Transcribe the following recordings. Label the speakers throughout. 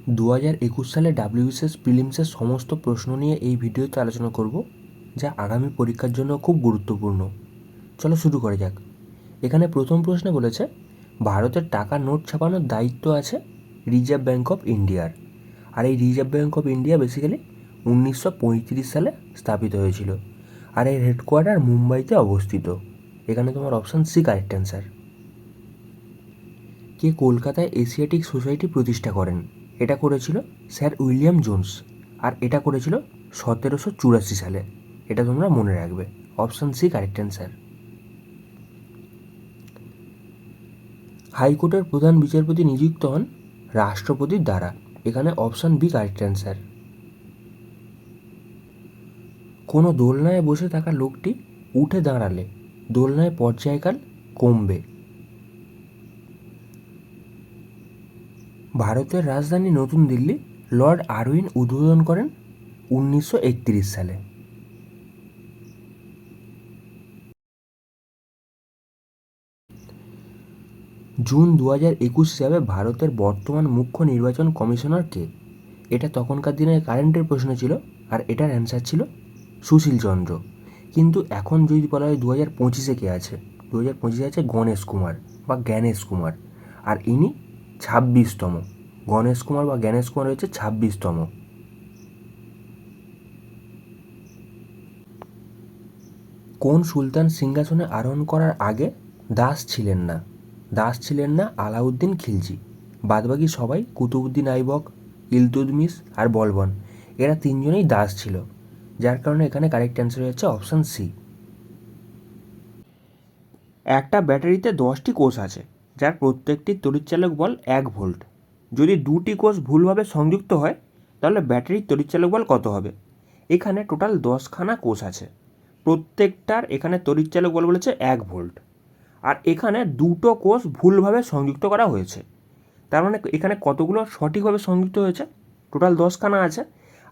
Speaker 1: 2021 সালে WBCS প্রিলিমসের সমস্ত প্রশ্ন নিয়ে এই ভিডিওতে আলোচনা করব, যা আগামী পরীক্ষার জন্য খুব গুরুত্বপূর্ণ। চলো শুরু করা যাক। এখানে প্রথম প্রশ্নে বলেছে, ভারতের টাকা নোট ছাপানোর দায়িত্ব আছে রিজার্ভ ব্যাঙ্ক অফ ইন্ডিয়ার। আর এই reserve bank of India basically 1935 সালে স্থাপিত হয়েছিল। আর এর হেডকোয়ার্টার মুম্বাইতে অবস্থিত। এখানে তোমার অপশান সি কারেক্ট অ্যান্সার। কে কলকাতায় এশিয়াটিক সোসাইটি প্রতিষ্ঠা করেন? এটা করেছিল স্যার উইলিয়াম জোন্স। আর এটা করেছিল 1784 সালে। এটা তোমরা মনে রাখবে। Option C correct answer. হাইকোর্টের প্রধান বিচারপতি নিযুক্ত হন রাষ্ট্রপতির দ্বারা। এখানে অপশান বি কারেক্ট অ্যান্সার। কোনো দোলনায় বসে থাকা লোকটি উঠে দাঁড়ালে দোলনায় পর্যায়কাল কমবে। ভারতের রাজধানী নতুন দিল্লি লর্ড আরউইন উদ্বোধন করেন 1931 সালে। জুন 2021 হিসাবে ভারতের বর্তমান মুখ্য নির্বাচন কমিশনার কে? এটা তখনকার দিনের কারেন্টের প্রশ্ন ছিল, আর এটার অ্যান্সার ছিল সুশীল চন্দ্র। কিন্তু এখন যদি বলা হয় 2025-এ কে আছে, 2025-এ আছে গণেশ কুমার বা জ্ঞানেশ কুমার। আর ইনি 26তম। গণেশ কুমার বা জ্ঞানেশ কুমার হচ্ছে 26তম। কোন সুলতান সিংহাসনে আরোহণ করার আগে দাস ছিলেন না? দাস ছিলেন না আলাউদ্দিন খিলজি। বাদবাকি সবাই কুতুবউদ্দিন আইবক, ইলতুৎমিশ আর বলবন, এরা তিনজনেই দাস ছিল। যার কারণে এখানে কারেক্ট অ্যান্সার হচ্ছে অপশান সি। একটা ব্যাটারিতে 10টি কোষ আছে, যার প্রত্যেকটির তড়িৎচালক বল 1 ভোল্ট। যদি 2টি কোষ ভুলভাবে সংযুক্ত হয়, তাহলে ব্যাটারির তড়িৎচালক বল কত হবে? এখানে টোটাল 10খানা কোষ আছে। প্রত্যেকটার এখানে তড়িৎচালক বল বলেছে 1 ভোল্ট। আর এখানে 2টো কোষ ভুলভাবে সংযুক্ত করা হয়েছে। তার মানে এখানে কতগুলো সঠিকভাবে সংযুক্ত হয়েছে? টোটাল 10খানা আছে,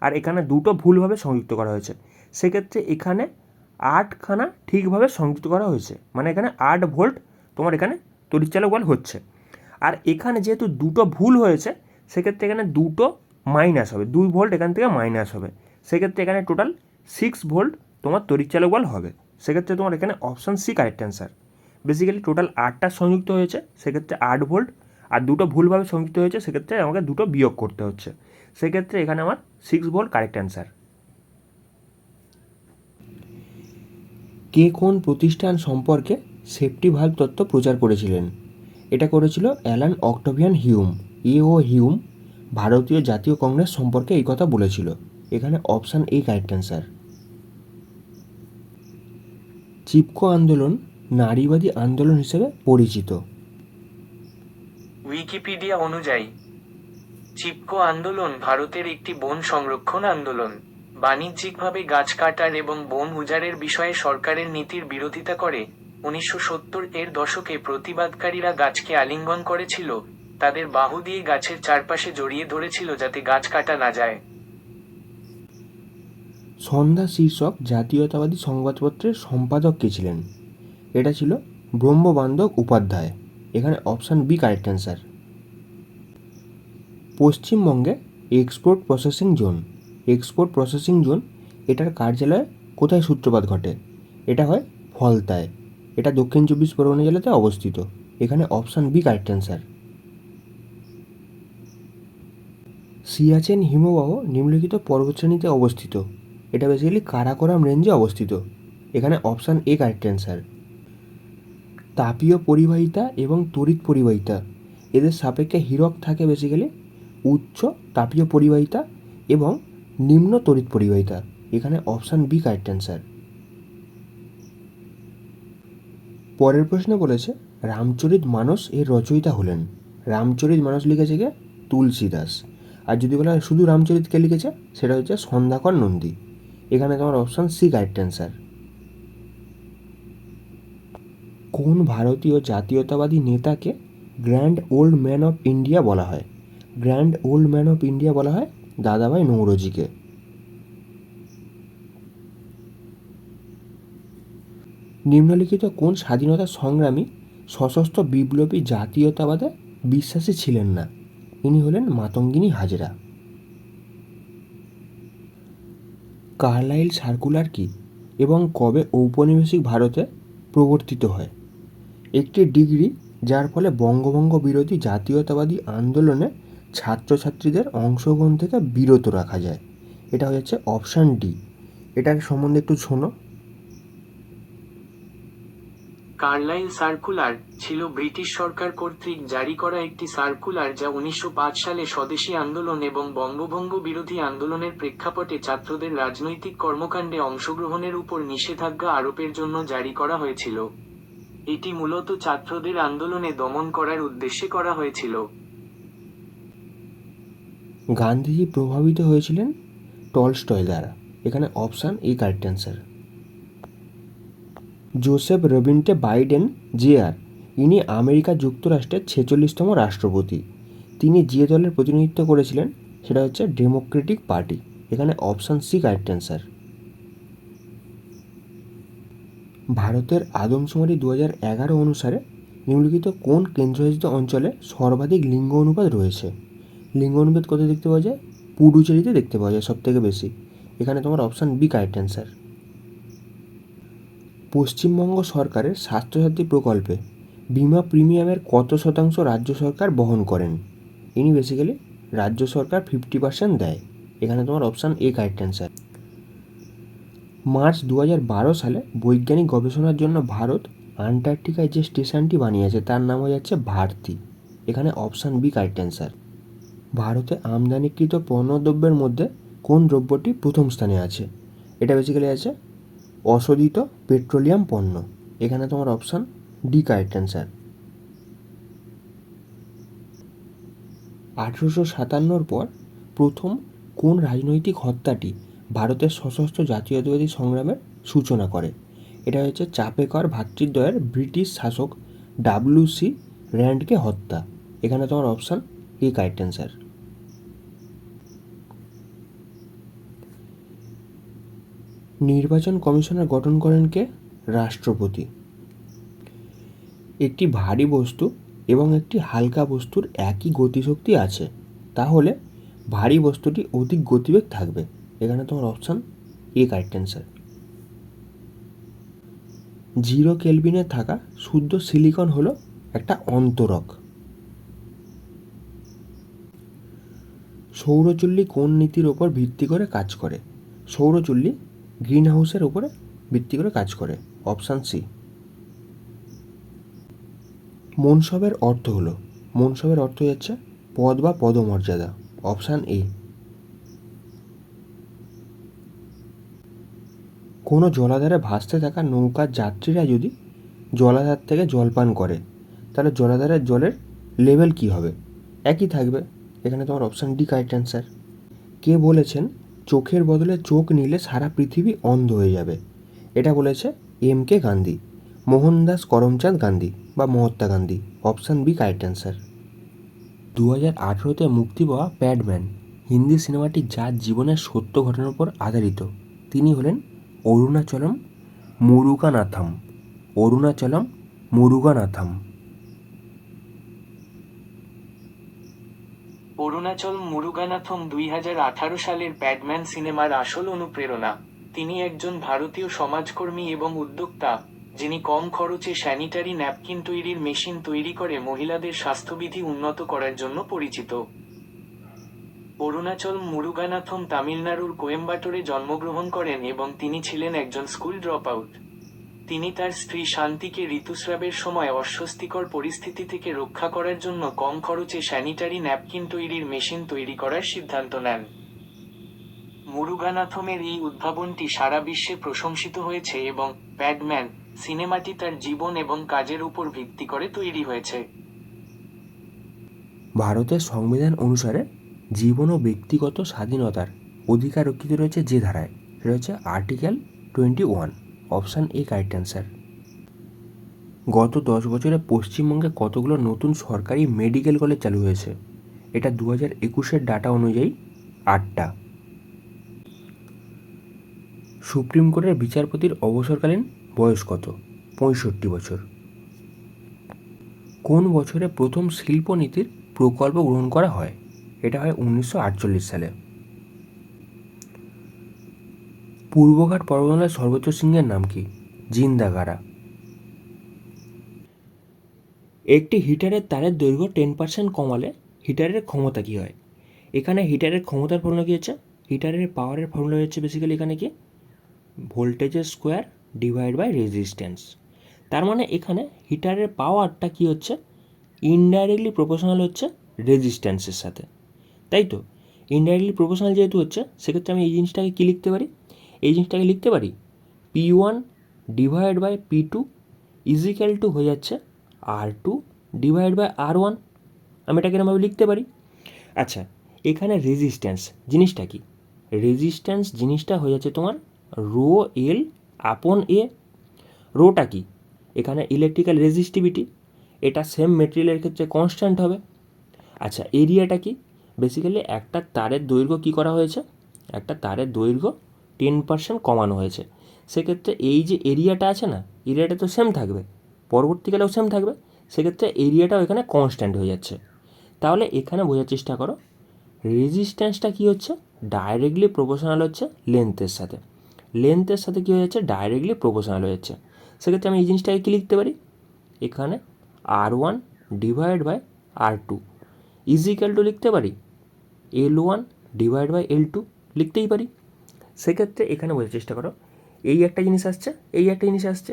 Speaker 1: আর এখানে 2টো ভুলভাবে সংযুক্ত করা হয়েছে। সেক্ষেত্রে এখানে 8খানা ঠিকভাবে সংযুক্ত করা হয়েছে, মানে এখানে 8 ভোল্ট তোমার এখানে তড়িৎচালক বল হচ্ছে। আর এখানে যেহেতু 2টো ভুল হয়েছে, সেক্ষেত্রে এখানে 2টো মাইনাস হবে, 2 ভোল্ট এখান থেকে মাইনাস হবে। সেক্ষেত্রে এখানে টোটাল 6 ভোল্ট তোমার তড়িৎচালক বল হবে। সেক্ষেত্রে তোমার এখানে option C correct answer. Basically total 8টা সংযুক্ত হয়েছে, সেক্ষেত্রে 8 ভোল্ট। আর 2টো ভুলভাবে সংযুক্ত হয়েছে, সেক্ষেত্রে আমাকে 2টো বিয়োগ করতে হচ্ছে। সেক্ষেত্রে এখানে আমার 6 ভোল্ট কারেক্ট অ্যান্সার। কে কোন প্রতিষ্ঠান সম্পর্কে সেফটি ভালভ তত্ত্ব প্রচার করেছিলেন? এটা করেছিল অ্যালান অক্টাভিয়ান হিউম। হিউম ভারতীয় জাতীয় কংগ্রেস সম্পর্কে এই কথা বলেছিল। এখানে option A correct answer. Chipko আন্দোলন নারীবাদী আন্দোলন হিসেবে পরিচিত।
Speaker 2: উইকিপিডিয়া অনুযায়ী চিপকো আন্দোলন ভারতের একটি বন সংরক্ষণ আন্দোলন। বাণিজ্যিকভাবে গাছ কাটার এবং বন উজাড়ের বিষয়ে সরকারের নীতির বিরোধিতা করে 1970-এর দশকে প্রতিবাদকারীরা গাছকে আলিঙ্গন করেছিল, তাদের বাহু দিয়ে গাছের চারপাশে জড়িয়ে ধরেছিল যাতে গাছ কাটা না যায়।
Speaker 1: সন্ধ্যা শীর্ষক জাতীয়তাবাদী সংবাদপত্রের সম্পাদক কে ছিলেন? এটা ছিল ব্রহ্মবান্ধব উপাধ্যায়। এখানে অপশান বি কারেক্ট অ্যান্সার। পশ্চিমবঙ্গে এক্সপোর্ট প্রসেসিং জোন এটার কার্যালয় কোথায় সূত্রপাত ঘটে? এটা হয় ফলতায়। এটা দক্ষিণ 24 পরগনা জেলাতে অবস্থিত। এখানে option B correct answer. Siachen হিমবাহ নিম্নলিখিত পর্বতশ্রেণীতে অবস্থিত। এটা বেসিক্যালি কারাকোরাম রেঞ্জে অবস্থিত। এখানে অপশান এ কারেক্ট অ্যান্সার। তাপীয় পরিবাহিতা এবং তড়িৎ পরিবাহিতা এদের সাপেক্ষে হীরক থাকে বেসিক্যালি উচ্চ তাপীয় পরিবাহিতা এবং নিম্ন তড়িৎ পরিবাহিতা। এখানে অপশান বি কারেক্ট অ্যান্সার। পরের প্রশ্নে বলেছে, রামচরিত মানস এর রচয়িতা হলেন? রামচরিত মানস লিখেছে কে? তুলসী দাস। আর যদি বলা হয় শুধু রামচরিত কে লিখেছে, সেটা হচ্ছে সন্ধ্যাকর নন্দী। এখানে তোমার অপশান সি কারেক্ট অ্যান্সার। কোন ভারতীয় জাতীয়তাবাদী নেতাকে grand old man of India বলা হয়? Grand old man of India বলা হয় দাদাভাই নৌরোজিকে। নিম্নলিখিত কোন স্বাধীনতা সংগ্রামী সশস্ত্র বিপ্লবী জাতীয়তাবাদে বিশ্বাসী ছিলেন না? ইনি হলেন মাতঙ্গিনী হাজরা। কার্লাইল সার্কুলার কি এবং কবে ঔপনিবেশিক ভারতে প্রবর্তিত হয়? একটি ডিগ্রি যার ফলে বঙ্গভঙ্গ বিরোধী জাতীয়তাবাদী আন্দোলনে ছাত্রছাত্রীদের অংশগ্রহণ থেকে বিরত রাখা যায়। এটা হচ্ছে অপশান ডি। এটার সম্বন্ধে একটু শোনো।
Speaker 2: কার্লাইল সার্কুলার ছিল ব্রিটিশ সরকার কর্তৃক জারি করা একটি সার্কুলার যা 1905 সালে স্বদেশী আন্দোলন এবং বঙ্গভঙ্গ বিরোধী আন্দোলনের প্রেক্ষাপটে ছাত্রদের রাজনৈতিক কর্মকাণ্ডে অংশগ্রহণের উপর নিষেধাজ্ঞা আরোপের জন্য জারি করা হয়েছিল। এটি মূলত ছাত্রদের আন্দোলনে দমন করার উদ্দেশ্যে করা হয়েছিল।
Speaker 1: গান্ধীজি প্রভাবিত হয়েছিলেন টলস্টয় দ্বারা। এখানে option A correct answer. Joseph Robinette Biden JR, ইনি আমেরিকা যুক্তরাষ্ট্রের 46তম রাষ্ট্রপতি। তিনি যে দলের প্রতিনিধিত্ব করেছিলেন সেটা হচ্ছে ডেমোক্রেটিক পার্টি। এখানে অপশান সি কারেক্ট অ্যান্সার। ভারতের আদমশুমারি 2011 অনুসারে নিম্নলিখিত কোন কেন্দ্রশাসিত অঞ্চলে সর্বাধিক লিঙ্গ অনুপাত রয়েছে? লিঙ্গ অনুপাত কোথায় দেখতে পাওয়া যায়? পুডুচেরিতে দেখতে পাওয়া যায় সবথেকে বেশি। এখানে তোমার option B correct answer. Paschimbanga সরকারের স্বাস্থ্যসাথী প্রকল্পে বিমা প্রিমিয়ামের কত শতাংশ রাজ্য সরকার বহন করেন? ইনি বেসিক্যালি রাজ্য সরকার 50% দেয়। এখানে তোমার option A correct answer. March 2012 সালে বৈজ্ঞানিক গবেষণার জন্য ভারত আন্টার্কটিকায় যে স্টেশনটি বানিয়েছে তার নাম হয়ে যাচ্ছে ভারতী। এখানে অপশান বি কারেক্ট অ্যান্সার। ভারতে আমদানিকৃত পণ্যদ্রব্যের মধ্যে কোন দ্রব্যটি প্রথম স্থানে আছে? এটা বেসিক্যালি আছে অশোধিত পেট্রোলিয়াম পণ্য। এখানে তোমার অপশান ডি কারেক্ট অ্যান্সার। 1857 পর প্রথম কোন রাজনৈতিক হত্যাটি ভারতের সশস্ত্র জাতীয়তাবাদী সংগ্রামের সূচনা করে? এটা হচ্ছে চাপেকর ভ্রাতৃদ্বয়ের ব্রিটিশ শাসক ডাব্লিউ.সি. র্যান্ডকে হত্যা। এখানে তোমার অপশান এ কারেক্ট অ্যান্সার। নির্বাচন কমিশনার গঠন করেন কে? রাষ্ট্রপতি। একটি ভারী বস্তু এবং একটি হালকা বস্তুর একই গতিশক্তি আছে, তাহলে ভারী বস্তুটি অধিক গতিবেগ থাকবে। এখানে তোমার অপশান এ কারেক্ট অ্যান্সার। 0 কেলভিনে থাকা শুদ্ধ সিলিকন হলো একটা অন্তরক। সৌরচুল্লি কোন নীতির ওপর ভিত্তি করে কাজ করে? সৌরচুল্লি গ্রিন হাউসের উপরে ভিত্তি করে কাজ করে। Option C. মনসবের অর্থ হলো, মনসবের অর্থ হচ্ছে পদ বা পদমর্যাদা। Option A. কোনো জলাধারে ভাসতে থাকা নৌকার যাত্রীরা যদি জলাধার থেকে জল পান করে তাহলে জলাধারের জলের লেভেল কী হবে? একই থাকবে। এখানে তোমার অপশান ডি কারেক্ট অ্যান্সার। কে বলেছেন চোখের বদলে চোখ নিলে সারা পৃথিবী অন্ধ হয়ে যাবে? এটা বলেছে এম.কে. গান্ধী, মোহনদাস করমচাঁদ গান্ধী বা Mahatma Gandhi. Option B correct answer. 2018-তে মুক্তি পাওয়া প্যাডম্যান হিন্দি সিনেমাটি যার জীবনের সত্য ঘটনার উপর আধারিত তিনি হলেন অরুণাচলম মুরুগানাথম। অরুণাচলম মুরুগানাথম।
Speaker 2: অরুণাচল মুরুগানাথম 2018 সালের প্যাডম্যান সিনেমার আসল অনুপ্রেরণা। তিনি একজন ভারতীয় সমাজকর্মী এবং উদ্যোক্তা, যিনি কম খরচে স্যানিটারি ন্যাপকিন তৈরির মেশিন তৈরি করে মহিলাদের স্বাস্থ্যবিধি উন্নত করার জন্য পরিচিত। অরুণাচল মুরুগানাথম তামিলনাড়ুর কোয়েম্বাটোরে জন্মগ্রহণ করেন এবং তিনি ছিলেন একজন স্কুল ড্রপ আউট। তিনি তার স্ত্রী শান্তিকে ঋতুস্রাবের সময় অস্বস্তিকর পরিস্থিতি থেকে রক্ষা করার জন্য কম খরচে স্যানিটারি ন্যাপকিন তৈরির মেশিন তৈরি করার সিদ্ধান্ত নেন। মুরুগানাথমের এই উদ্ভাবনটি সারা বিশ্বে প্রশংসিত হয়েছে এবং প্যাডম্যান সিনেমাটি তার জীবন এবং কাজের উপর ভিত্তি করে তৈরি হয়েছে।
Speaker 1: ভারতের সংবিধান অনুসারে জীবন ও ব্যক্তিগত স্বাধীনতার অধিকার রক্ষিত রয়েছে যে ধারায়, সেটা হচ্ছে article 21। Option A correct answer. গত 10 বছরে পশ্চিমবঙ্গে কতগুলো নতুন সরকারি মেডিকেল কলেজ চালু হয়েছে? এটা 2021-এর ডাটা অনুযায়ী 8টা। সুপ্রিম কোর্টের বিচারপতির অবসরকালীন বয়স কত? 65 বছর। কোন বছরে প্রথম শিল্পনীতির প্রকল্প গ্রহণ করা হয়। এটা হয় 1948 সালে। পূর্বঘাট পর্বতমালার সর্বোচ্চ শৃঙ্গের নাম কি? জিন্দাগারা। একটি হিটারের তারের দৈর্ঘ্য 10% কমালে হিটারের ক্ষমতা কী হয়? এখানে হিটারের ক্ষমতার ফর্মুলা কী হচ্ছে? হিটারের পাওয়ারের ফর্মুলা হচ্ছে বেসিক্যালি এখানে কি ভোল্টেজের স্কোয়ার ডিভাইড বাই রেজিস্ট্যান্স। তার মানে এখানে হিটারের পাওয়ারটা কী হচ্ছে? ইনডাইরেক্টলি প্রপোর্শনাল হচ্ছে রেজিস্ট্যান্সের সাথে, তাই তো? ইনডাইরেক্টলি প্রপোর্শনাল যেহেতু হচ্ছে, সেক্ষেত্রে আমি এই জিনিসটাকে কী লিখতে পারি? এই জিনিসটাকে লিখতে পারি P1 divide by P2 is equal two হয়ে যাচ্ছে R2 ডিভাইড বাই R1। আমি এটাকে এরকমভাবে লিখতে পারি। আচ্ছা, এখানে রেজিস্ট্যান্স জিনিসটা কি? রেজিস্ট্যান্স জিনিসটা হয়ে যাচ্ছে তোমার রো এল আপন এ। রোটা কি? এখানে ইলেকট্রিক্যাল রেজিস্টিভিটি, এটা সেম মেটেরিয়ালের ক্ষেত্রে কনস্ট্যান্ট হবে। আচ্ছা, এরিয়াটা কি? বেসিক্যালি একটা তারের দৈর্ঘ্য কী করা হয়েছে? একটা তারের দৈর্ঘ্য 10% কমানো হয়েছে। সেক্ষেত্রে এই যে এরিয়াটা আছে না, এরিয়াটা তো সেম থাকবে, পরবর্তীকালেও সেম থাকবে। সেক্ষেত্রে এরিয়াটাও এখানে কনস্ট্যান্ট হয়ে যাচ্ছে। তাহলে এখানে বোঝার চেষ্টা করো, রেজিস্ট্যান্সটা কী হচ্ছে? ডাইরেক্টলি প্রপোর্শনাল হচ্ছে লেন্থের সাথে। লেন্থের সাথে কী হয়ে যাচ্ছে? ডাইরেক্টলি প্রপোর্শনাল হয়ে যাচ্ছে। সেক্ষেত্রে আমি এই জিনিসটাকে কী লিখতে পারি? এখানে R1 divide by R2 is equal two লিখতে পারি L1 ডিভাইড বাই L2 লিখতেই পারি। সেক্ষেত্রে এখানে বোঝার চেষ্টা করো, এই একটা জিনিস আসছে, এই একটা জিনিস আসছে।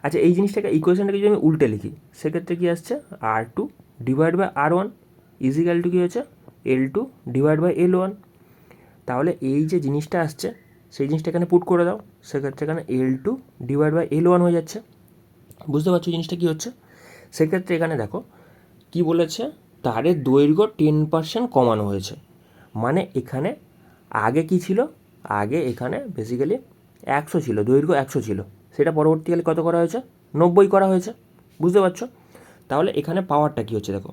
Speaker 1: আচ্ছা, এই জিনিসটাকে ইকুয়েশনটাকে যদি আমি উল্টে লিখি, সেক্ষেত্রে কী আসছে? R2 divide by R1 equal to কী হচ্ছে? L2 divide by L1। তাহলে এই যে জিনিসটা আসছে, সেই জিনিসটা এখানে পুট করে দাও। সেক্ষেত্রে এখানে L2 ডিভাইড বাই L1 হয়ে যাচ্ছে। বুঝতে পারছো জিনিসটা কী হচ্ছে? সেক্ষেত্রে এখানে দেখো কি বলেছে, তারের দৈর্ঘ্য 10% কমানো হয়েছে। মানে এখানে আগে কি ছিল? আগে এখানে বেসিক্যালি 100 ছিল, দৈর্ঘ্য 100 ছিল, সেটা পরবর্তীকালে কত করা হয়েছে? 90 করা হয়েছে। বুঝতে পারছো? তাহলে এখানে পাওয়ারটা কী হচ্ছে দেখো,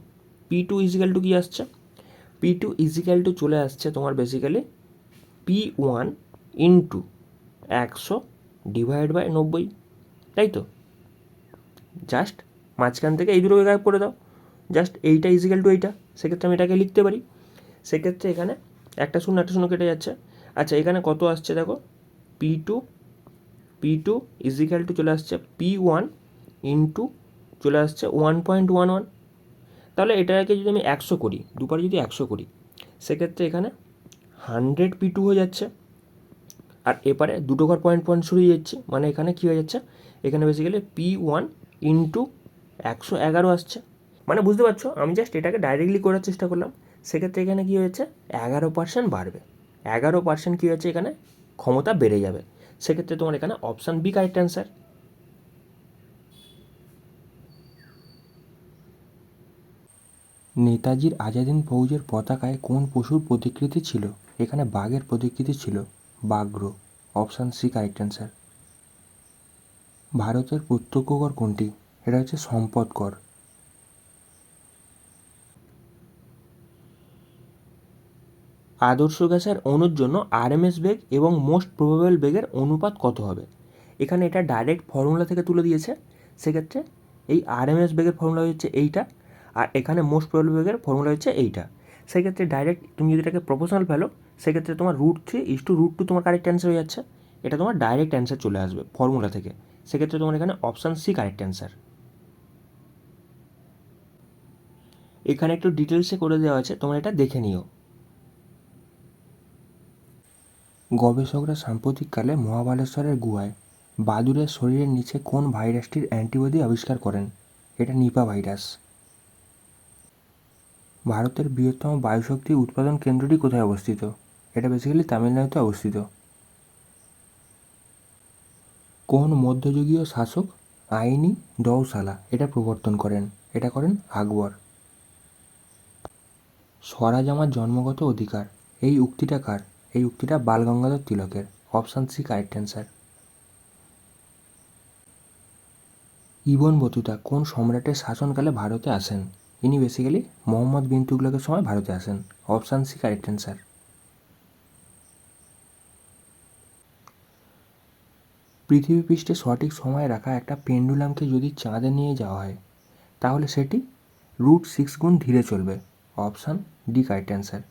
Speaker 1: P2 ইজিক্যাল টু কী আসছে? P2 ইজিক্যাল টু চলে আসছে তোমার basically P1 into 100 divide by 90, তাই তো? জাস্ট মাঝখান থেকে এই দুটোকে গায়েব করে দাও, জাস্ট এইটা ইজিক্যাল টু এইটা। সেক্ষেত্রে আমি এটাকে লিখতে পারি। সেক্ষেত্রে এখানে একটা শূন্য কেটে যাচ্ছে। আচ্ছা, এখানে কত আসছে দেখো, P2 ইজিক্যাল টু চলে আসছে P1 ইন্টু চলে আসছে 1.11। তাহলে এটাকে যদি আমি 100 করি, দুপারে যদি 100 করি, সেক্ষেত্রে এখানে 100 P2 হয়ে যাচ্ছে। আর এপারে দুটো ঘর পয়েন্ট সরিয়ে যাচ্ছে, মানে এখানে কী হয়ে যাচ্ছে? এখানে বেসিক্যালি P1 ইন্টু 111 আসছে। মানে বুঝতে পারছো, আমি জাস্ট এটাকে ডাইরেক্টলি করার চেষ্টা করলাম। সেক্ষেত্রে এখানে কী হয়েছে? 11% বাড়বে। 11% কী হচ্ছে? এখানে ক্ষমতা বেড়ে যাবে। সেক্ষেত্রে তোমার এখানে অপশান বি কারেক্ট অ্যান্সার। নেতাজির আজাদিন ফৌজের পতাকায় কোন পশুর প্রতিকৃতি ছিল? এখানে বাঘের প্রতিকৃতি ছিল, ব্যাঘ্র। Option C correct answer. ভারতের প্রত্যক্ষ কর কোনটি? এটা হচ্ছে সম্পদ কর। আদর্শ গ্যাসের অণুর জন্য আরএমএস বেগ এবং মোস্ট প্রবাবল বেগের অনুপাত কত হবে? এখানে এটা ডাইরেক্ট ফর্মুলা থেকে তুলে দিয়েছে। সেক্ষেত্রে এই আরএমএস বেগের ফর্মুলা হচ্ছে এইটা, আর এখানে মোস্ট প্রবাবল বেগের ফর্মুলা হচ্ছে এইটা। সেক্ষেত্রে ডাইরেক্ট তুমি যদি এটাকে প্রপোর্শনাল ফেলো, সেক্ষেত্রে তোমার √3:√2 তোমার কারেক্ট অ্যান্সার হয়ে যাচ্ছে। এটা তোমার ডাইরেক্ট অ্যান্সার চলে আসবে ফর্মুলা থেকে। সেক্ষেত্রে তোমার এখানে অপশান সি কারেক্ট অ্যান্সার। এখানে একটু ডিটেলসে করে দেওয়া আছে, তোমরা এটা দেখে নিও। গবেষকরা সাম্প্রতিককালে মহাবালেশ্বরের গুহায় বাদুড়ের শরীরের নিচে কোন ভাইরাসটির অ্যান্টিবডি আবিষ্কার করেন? এটা নিপা ভাইরাস। ভারতের বৃহত্তম বায়ুশক্তি উৎপাদন কেন্দ্রটি কোথায় অবস্থিত? এটা বেসিক্যালি তামিলনাড়ুতে অবস্থিত। কোন মধ্যযুগীয় শাসক আইনি দৌসালা এটা প্রবর্তন করেন? এটা করেন আকবর। স্বরাজ আমার জন্মগত অধিকার, এই উক্তিটা কার? এই উক্তিটা বালগঙ্গাধর তিলকের। Option C correct answer. Ibn Battuta কোন সম্রাটের শাসনকালে ভারতে আসেন? ইনি বেসিক্যালি মোহাম্মদ বিন তুগলকের সময় ভারতে আসেন। Option C correct answer. পৃথিবী পৃষ্ঠে সঠিক সময়ে রাখা একটা পেন্ডুলামকে যদি চাঁদে নিয়ে যাওয়া হয়, তাহলে সেটি √6 গুণ ধীরে চলবে। Option D correct answer.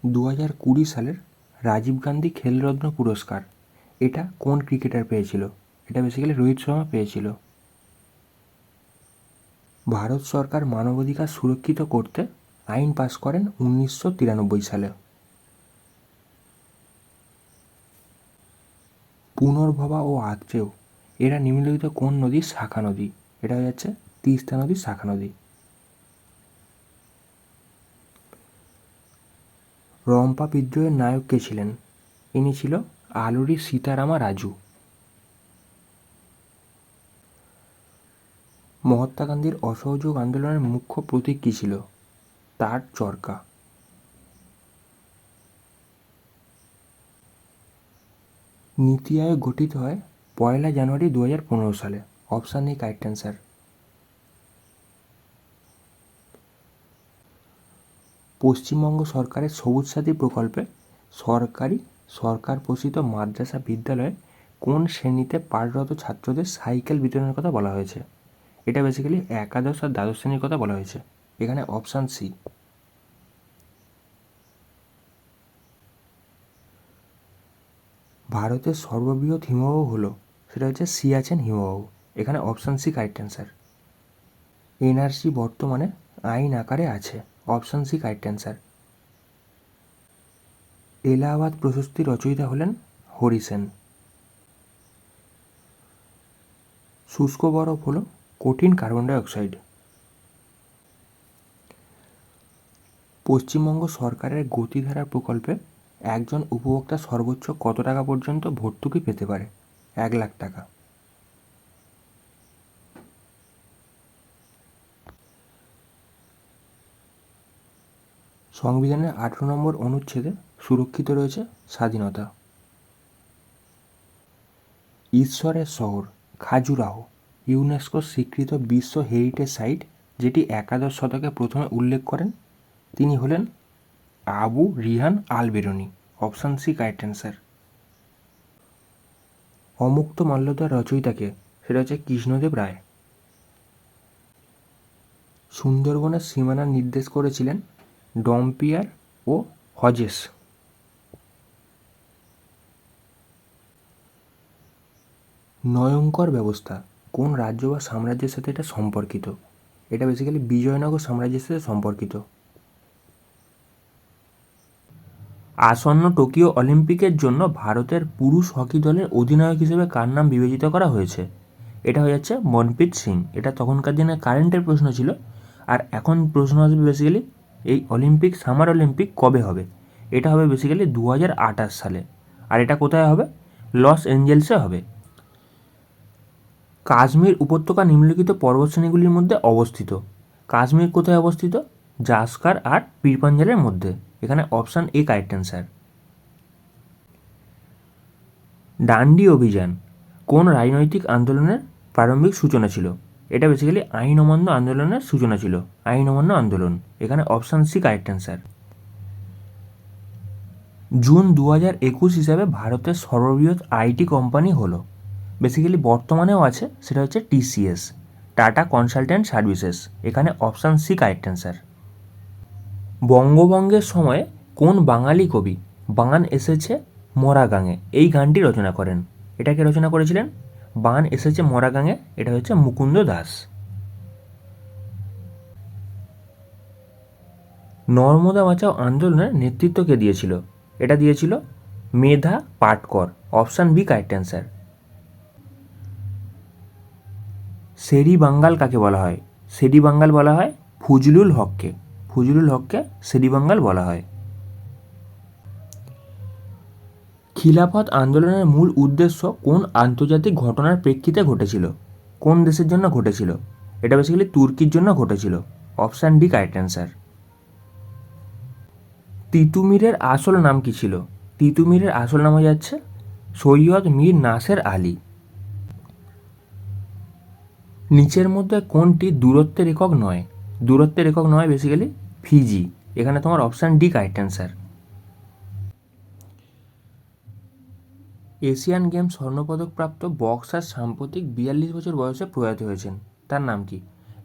Speaker 1: 2020 সালের রাজীব গান্ধী খেলরত্ন পুরস্কার এটা কোন ক্রিকেটার পেয়েছিল? এটা বেসিক্যালি রোহিত শর্মা পেয়েছিল। ভারত সরকার মানবাধিকার সুরক্ষিত করতে আইন পাস করেন 1993 সালে। পুনর্ভবা ও আত্রেয় এরা নিম্নলিখিত কোন নদীর শাখা নদী? এটা হয়ে যাচ্ছে তিস্তা নদীর শাখা নদী। রম্পা বিদ্রোহের নায়ক কে ছিলেন? ইনি ছিল আলুরি সীতারামা রাজু। মহাত্মা গান্ধীর অসহযোগ আন্দোলনের মুখ্য প্রতীক কী ছিল? তার চরকা। নীতি আয়োগ গঠিত হয় 1 জানুয়ারি 2015 সালে। Option A correct answer. Paschimbanga সরকারের সবুজ সাথী প্রকল্পে সরকার পোষিত মাদ্রাসা বিদ্যালয়ে কোন শ্রেণীতে পাঠরত ছাত্রদের সাইকেল বিতরণের কথা বলা হয়েছে? এটা বেসিক্যালি একাদশ আর দ্বাদশ শ্রেণীর কথা বলা হয়েছে। এখানে অপশান সি। ভারতের সর্ববৃহৎ হিমবাহ হলো, সেটা হচ্ছে সিয়াচেন হিমবাহ। এখানে option C correct answer. NRC বর্তমানে আইন আকারে আছে। Option C correct answer. Allahabad প্রশস্তি রচয়িতা হলেন হরি সেন। শুষ্ক বরফ হলো কঠিন কার্বন ডাই অক্সাইড। পশ্চিমবঙ্গ সরকারের গতিধারা প্রকল্পে একজন উপভোক্তা সর্বোচ্চ কত টাকা পর্যন্ত ভর্তুকি পেতে পারে? 1,00,000 টাকা। সংবিধানের 18 নম্বর অনুচ্ছেদে সুরক্ষিত রয়েছে স্বাধীনতা। ঈশ্বরের শহর খাজুরাহো ইউনেস্কো স্বীকৃত বিশ্ব হেরিটেজ সাইট, যেটি একাদশ শতকে প্রথমে উল্লেখ করেন তিনি হলেন Abu Rihan Al Biruni. Option C correct answer. অমুক্ত মাল্যদার রচয়িতাকে, সেটা হচ্ছে কৃষ্ণদেব রায়। সুন্দরবনের সীমানা নির্দেশ করেছিলেন ডম্পিয়ার ও হজেস। নয়ঙ্কর ব্যবস্থা কোন রাজ্য বা সাম্রাজ্যের সাথে এটা সম্পর্কিত? এটা বেসিক্যালি বিজয়নগর সাম্রাজ্যের সাথে সম্পর্কিত। আসন্ন টোকিও অলিম্পিকের জন্য ভারতের পুরুষ হকি দলের অধিনায়ক হিসেবে কার নাম বিবেচিত করা হয়েছে? এটা হয়ে যাচ্ছে মনপ্রীত সিং। এটা তখনকার দিনে কারেন্টের প্রশ্ন ছিল। আর এখন প্রশ্ন আসবে বেসিক্যালি এই সামার অলিম্পিক কবে হবে? এটা হবে বেসিক্যালি 2028 সালে। আর এটা কোথায় হবে? লস এঞ্জেলসে হবে। কাশ্মীর উপত্যকা নিম্নলিখিত পর্বতশ্রেণীগুলির মধ্যে অবস্থিত। কাশ্মীর কোথায় অবস্থিত? জাস্কার আর পীরপাঞ্জালের মধ্যে। এখানে অপশান এ কারেক্ট অ্যান্সার। ডান্ডি অভিযান কোন রাজনৈতিক আন্দোলনের প্রারম্ভিক সূচনা ছিল? এটা বেসিক্যালি আইন অমান্য আন্দোলনের সূচনা ছিল। আইন অমান্য আন্দোলন। এখানে option C correct answer. June 2021 হিসাবে ভারতের সর্ববৃহৎ আইটি কোম্পানি হলো, বেসিক্যালি বর্তমানেও আছে, সেটা হচ্ছে টিসিএস, টাটা কনসালট্যান্ট সার্ভিসেস। এখানে অপশান সি কারেক্ট অ্যান্সার। বঙ্গভঙ্গের সময় কোন বাঙালি কবি বান এসেছে মরা গাঙে এই গানটি রচনা করেন? এটাকে রচনা করেছিলেন বান এসেছে মরা গাঙে, এটা হচ্ছে মুকুন্দ দাস। নর্মদা বাঁচাও আন্দোলনের নেতৃত্ব কে দিয়েছিল? এটা দিয়েছিল Medha Patkar. Option B correct answer. Sher-e Bangal কাকে বলা হয়? শেরি বাঙ্গাল বলা হয় ফজলুল হককে। ফজলুল হককে শেরি বাঙ্গাল বলা হয়। খিলাফত আন্দোলনের মূল উদ্দেশ্য কোন আন্তর্জাতিক ঘটনার প্রেক্ষিতে ঘটেছিল? কোন দেশের জন্য ঘটেছিল? এটা বেসিক্যালি তুর্কির জন্য ঘটেছিল। Option D correct answer. তিতুমিরের আসল নাম কী ছিল? তিতুমিরের আসল নাম হয়ে যাচ্ছে সৈয়দ মীর নাসের আলী। নিচের মধ্যে কোনটি দূরত্বের একক নয়? দূরত্বের একক নয় বেসিক্যালি ফিজি। এখানে তোমার option D correct answer. Asian Games স্বর্ণপদকপ্রাপ্ত বক্সার সাম্প্রতিক 42 বছর বয়সে প্রয়াত হয়েছেন, তার নাম কি?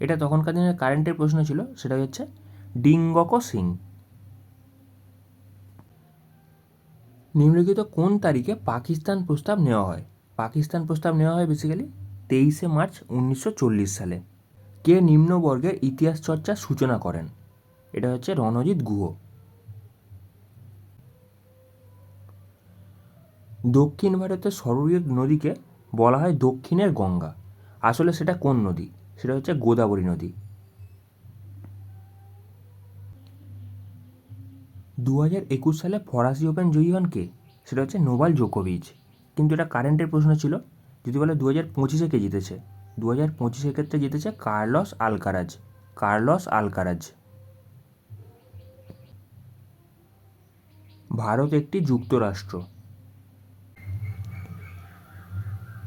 Speaker 1: এটা তখনকার দিনের কারেন্টের প্রশ্ন ছিল, সেটা হচ্ছে ডিঙ্গক সিং। নিম্নলিখিত কোন তারিখে পাকিস্তান প্রস্তাব নেওয়া হয়? পাকিস্তান প্রস্তাব নেওয়া হয় বেসিক্যালি 23শে মার্চ 1940 সালে। কে নিম্নবর্গের ইতিহাস চর্চার সূচনা করেন? এটা হচ্ছে রণজিৎ গুহ। দক্ষিণ ভারতের সর্ববৃহৎ নদীকে বলা হয় দক্ষিণের গঙ্গা। আসলে সেটা কোন নদী? সেটা হচ্ছে গোদাবরী নদী। 2021 সালে ফরাসি ওপেন জয়ী হন কে? সেটা হচ্ছে নোভাক জোকোভিচ। কিন্তু এটা কারেন্টের প্রশ্ন ছিল, যদি বলে 2025-এ কে জিতেছে, 2025-এর ক্ষেত্রে জিতেছে Carlos Alcaraz. Carlos Alcaraz. Bharat একটি যুক্তরাষ্ট্র।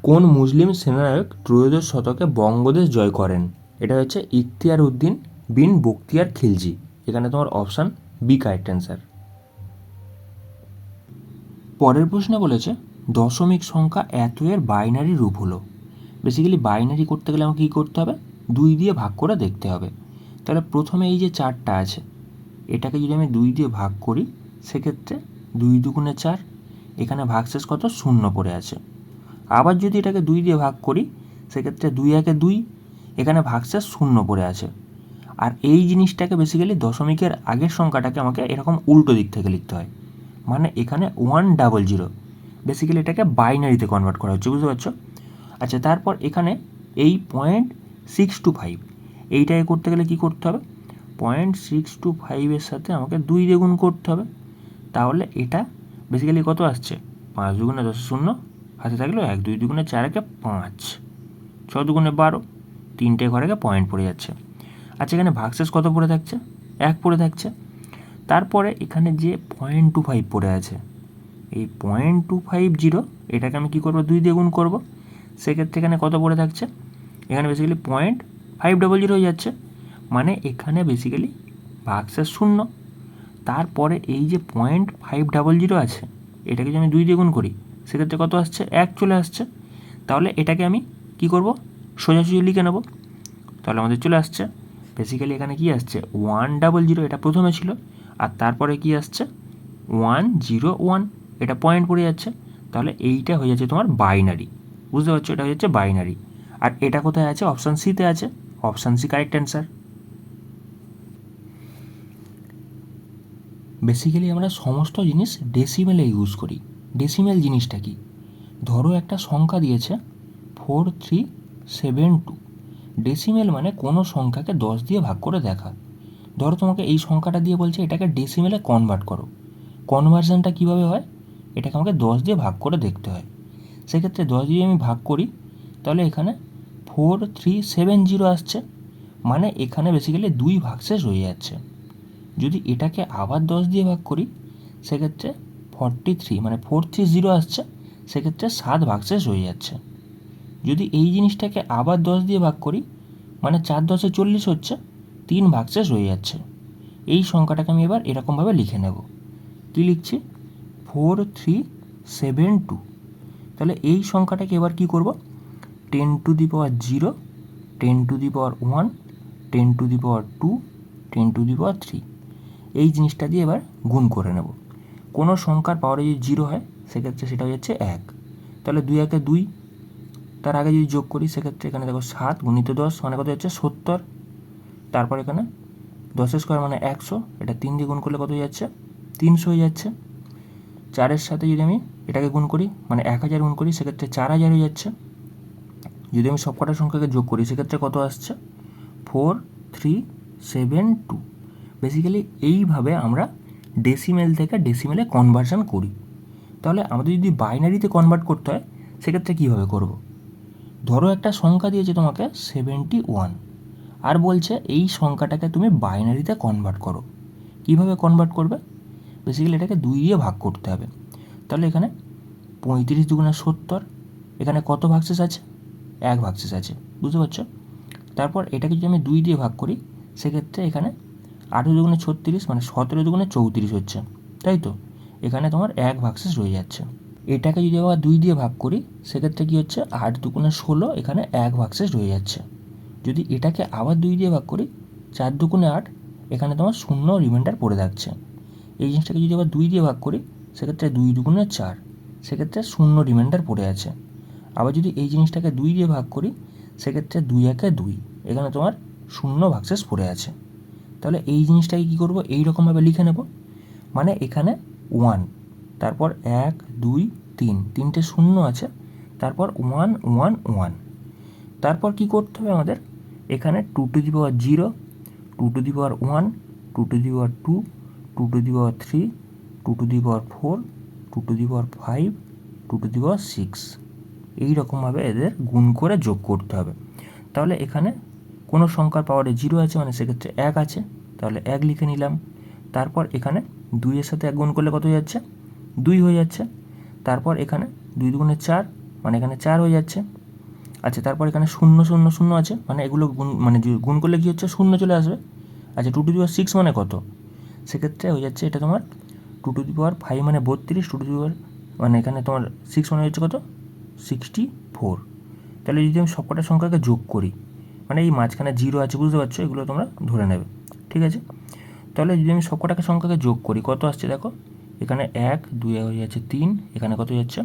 Speaker 1: কোন মুসলিম সেনানায়ক ত্রয়োদশ শতকে বঙ্গদেশ জয় করেন? এটা হচ্ছে ইখতিয়ার উদ্দিন বিন বখতিয়ার খিলজি। এখানে তোমার অপশান বি কারেক্ট অ্যান্সার। পরের প্রশ্নে বলেছে দশমিক সংখ্যা এত এর বাইনারি রূপ হলো। বেসিক্যালি বাইনারি করতে গেলে আমাকে কী করতে হবে? 2 দিয়ে ভাগ করে দেখতে হবে। তাহলে প্রথমে এই যে 4টা আছে, এটাকে যদি আমি 2 দিয়ে ভাগ করি, সেক্ষেত্রে 2 দুগুণে 4, এখানে ভাগশেষ কত? 0 পড়ে আছে। আবার যদি এটাকে 2 দিয়ে ভাগ করি, সেক্ষেত্রে 2 একে 2, এখানে ভাগশেষ 0 পড়ে আছে। আর এই জিনিসটাকে বেসিক্যালি দশমিকের আগের সংখ্যাটাকে আমাকে এরকম উল্টো দিক থেকে লিখতে হয়, মানে এখানে 100। বেসিক্যালি এটাকে বাইনারিতে কনভার্ট করা হচ্ছে, বুঝতে পারছো? আচ্ছা, তারপর এখানে এই 0.625, এইটাকে করতে গেলে কী করতে হবে? 0.625-এর সাথে আমাকে 2 দিয়ে গুণ করতে হবে। তাহলে এটা বেসিক্যালি কত আসছে? 5 দুগুণে 10 0, হাতে থাকলো 1, 2 দুগুণে 4 একে 5, 6 দুগুণে 12, 3টে ঘরে পয়েন্ট পড়ে যাচ্ছে। আচ্ছা, এখানে ভাগশেষ কত পড়ে থাকছে? 1 পড়ে থাকছে। তারপরে এখানে যে 0.25 পড়ে আছে, এই 0.250, এটাকে আমি কী করবো? 2 দিয়ে গুণ করবো। সেক্ষেত্রে এখানে কত পড়ে থাকছে? এখানে বেসিক্যালি 0.500 হয়ে যাচ্ছে, মানে এখানে বেসিক্যালি ভাগশেষ 0। তারপরে এই যে 0.500 আছে, এটাকে যদি আমি 2 দিয়ে গুণ করি, সেক্ষেত্রে কত আসছে? 1 চলে আসছে। তাহলে এটাকে আমি কি করব? সোজাসুজি লিখে নেব। তাহলে আমাদের চলে আসছে বেসিক্যালি এখানে কি আসছে? 100, এটা প্রথমে ছিল, আর তারপরে কি আসছে? 101, এটা পয়েন্ট পড়ে যাচ্ছে। তাহলে এইটা হয়ে যাচ্ছে তোমার বাইনারি, বুঝতে পারছো? এটা হয়ে যাচ্ছে বাইনারি। আর এটা কোথায় আছে? অপশান সিতে আছে। Option C correct answer. Basically আমরা সমস্ত জিনিস ডেসিমেলে ইউজ করি। ডেসিমেল জিনিসটা কি? ধরো একটা সংখ্যা দিয়েছে 4372। ডেসিমেল মানে কোনো সংখ্যাকে 10 দিয়ে ভাগ করে দেখা। ধরো তোমাকে এই সংখ্যাটা দিয়ে বলছে এটাকে ডেসিমেলে কনভার্ট করো। কনভার্সনটা কীভাবে হয়? এটাকে আমাকে 10 দিয়ে ভাগ করে দেখতে হয়। সেক্ষেত্রে 10 দিয়ে আমি ভাগ করি, তাহলে এখানে 4370 আসছে, মানে এখানে বেসিক্যালি 2 ভাগশেষ হয়ে যাচ্ছে। যদি এটাকে আবার 10 দিয়ে ভাগ করি, সেক্ষেত্রে 43 মানে 430 আসছে, সেক্ষেত্রে 7 ভাগশেষ হয়ে যাচ্ছে। যদি এই জিনিসটাকে আবার 10 দিয়ে ভাগ করি, মানে 4 10 40 হচ্ছে, 3 ভাগশেষ হয়ে যাচ্ছে। এই সংখ্যাটাকে আমি এবার এরকমভাবে লিখে নেব। কী লিখছি? 4372। তাহলে এই সংখ্যাটাকে এবার কি করব? 10 to the power 0, 10 to the power 1, 10 to the power 2, 10 to the power 3, এই জিনিসটা দিয়ে এবার গুণ করে নেব। কোনো সংখ্যার পাওয়ারে যদি 0 হয়, সেক্ষেত্রে সেটা হয়ে যাচ্ছে 1। তাহলে 2 একে 2, তার আগে যদি যোগ করি, সেক্ষেত্রে এখানে দেখো 7 গুণিত 10 মানে কত হচ্ছে? 70। তারপর এখানে 10 স্কোয়ার মানে 100, এটা 3 দিয়ে গুণ করলে কত হয়ে যাচ্ছে? 300 হয়ে যাচ্ছে। 4-এর সাথে যদি আমি এটাকে গুণ করি, মানে 1000 গুণ করি, সেক্ষেত্রে 4000 হয়ে যাচ্ছে। যদি আমি সবকটা সংখ্যাকে যোগ করি, সেক্ষেত্রে কত আসছে? 4372। বেসিক্যালি এইভাবে আমরা ডেসিমেল থেকে ডেসিমেলে কনভার্সন করি। তাহলে আমাদের যদি বাইনারিতে কনভার্ট করতে হয়, সেক্ষেত্রে কীভাবে করব? ধরো একটা সংখ্যা দিয়েছে তোমাকে 71, আর বলছে এই সংখ্যাটাকে তুমি বাইনারিতে কনভার্ট করো। কীভাবে কনভার্ট করবে? বেসিক্যালি এটাকে 2 দিয়ে ভাগ করতে হবে। তাহলে এখানে 35 দুগুণে 70, এখানে কত ভাগশেষ আছে? 1 ভাগশেষ আছে, বুঝতে পারছো? তারপর এটাকে যদি আমি 2 দিয়ে ভাগ করি, সেক্ষেত্রে এখানে 8 দুগুণে 36 মানে 17 দুগুণে 34 হচ্ছে, তাই তো? এখানে তোমার 1 ভাগশেষ রয়ে যাচ্ছে। এটাকে যদি আবার 2 দিয়ে ভাগ করি, সেক্ষেত্রে কী হচ্ছে? 8 দুগুণে 16, এখানে 1 ভাগশেষ রয়ে যাচ্ছে, যদি এটাকে আবার 2 দিয়ে ভাগ করি, 4 দুগুণে 8, এখানে তোমার শূন্য রিমাইন্ডার পড়ে থাকছে। এই জিনিসটাকে যদি আবার 2 দিয়ে ভাগ করি, সেক্ষেত্রে 2 দুগুণে 4, সেক্ষেত্রে শূন্য রিমাইন্ডার পড়ে আছে। আবার যদি এই জিনিসটাকে 2 দিয়ে ভাগ করি, সেক্ষেত্রে 2 একে 2, এখানে তোমার শূন্য ভাগশেষ পড়ে আছে। তাহলে এই জিনিসটাকে কী করবো, এই রকমভাবে লিখে নেব। মানে এখানে 1, তারপর 1 2 3, তিনটে শূন্য আছে, তারপর 1 1 1। তারপর কি করতে হবে আমাদের, এখানে 2 to the power 0, 2 to the power 1, 2 to the power 2, 2 to the power 3, 2 to the power 4, 2 to the power 5, 2 to the power 6। এই রকমভাবে এদের গুণ করে যোগ করতে হবে। তাহলে এখানে কোনো সংখ্যার পাওয়ারে 0 আছে, মানে সেক্ষেত্রে 1 আছে, তাহলে 1 লিখে নিলাম। তারপর এখানে 2 এর সাথে 1 গুণ করলে কত হয়ে যাচ্ছে, 2 হয়ে যাচ্ছে। তারপর এখানে 2 দুগুণে 4, মানে এখানে 4 হয়ে যাচ্ছে। আচ্ছা, তারপর এখানে 0 0 0 আছে, মানে এগুলো গুণ, মানে গুণ করলে কী হচ্ছে, শূন্য চলে আসবে। আচ্ছা, 2 টু দি পাওয়ার 6 মানে কত, সেক্ষেত্রে হয়ে যাচ্ছে এটা তোমার 2 টু দি পাওয়ার 5 মানে 32, 2 টু দি পাওয়ার, মানে এখানে তোমার 6 মানে হচ্ছে কত, 64। তাহলে যদি আমি সবকটা সংখ্যাকে যোগ করি, মানে এই মাঝখানে 0 আছে, বুঝতে পারছো, এগুলো তোমরা ধরে নেবে, ঠিক আছে। তাহলে যদি আমি সবকটাকে সংখ্যাকে যোগ করি, কত আসছে দেখো, এখানে 1 2 হয়ে যাচ্ছে 3, এখানে কত যাচ্ছে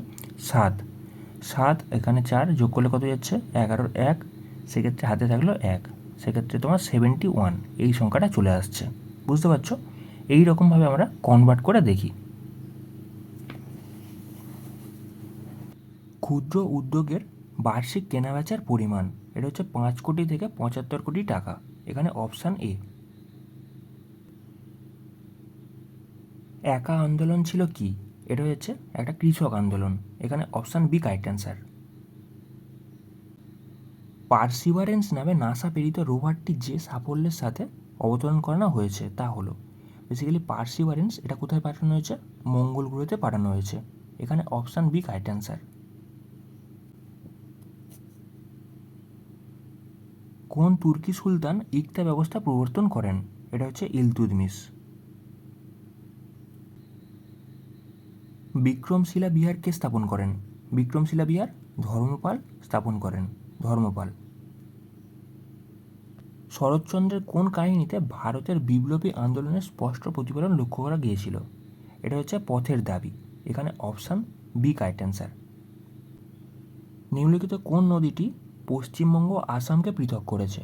Speaker 1: 7, 7 এখানে 4, যোগ করলে কত যাচ্ছে 11 1, সেক্ষেত্রে হাতে থাকলো 1, সেক্ষেত্রে তোমার 71 এই সংখ্যাটা চলে আসছে, বুঝতে পারছো। এই রকমভাবে আমরা কনভার্ট করে দেখি। ক্ষুদ্র উদ্যোগের বার্ষিক কেনাবেচার পরিমাণ, এটা হচ্ছে 5 কোটি থেকে 75 কোটি টাকা। এখানে অপশান এ। একা আন্দোলন ছিল কি, এটা হচ্ছে একটা কৃষক আন্দোলন, এখানে option B correct answer. Perseverance নামে নাসা প্রেরিত রোভারটি যে সাফল্যের সাথে অবতরণ করানো হয়েছে তা হলো, বেসিক্যালি পার্সিভারেন্স এটা কোথায় পাঠানো হয়েছে, মঙ্গল গ্রহেতে পাঠানো হয়েছে, এখানে অপশান বি কারেক্ট অ্যান্সার। কোন তুর্কি সুলতান ইকতা ব্যবস্থা প্রবর্তন করেন, এটা হচ্ছে ইলতুৎমিশ। বিক্রমশিলা বিহার কে স্থাপন করেন, বিক্রমশিলা বিহার ধর্মপাল স্থাপন করেন, ধর্মপাল। শরৎচন্দ্রের কোন কাহিনীতে ভারতের বিপ্লবী আন্দোলনের স্পষ্ট প্রতিফলন লক্ষ্য করা গিয়েছিল, এটা হচ্ছে পথের দাবি, এখানে অপশান বি কারেক্ট অ্যান্সার। নিম্নলিখিত কোন নদীটি পশ্চিমবঙ্গ ও আসামকে পৃথক করেছে,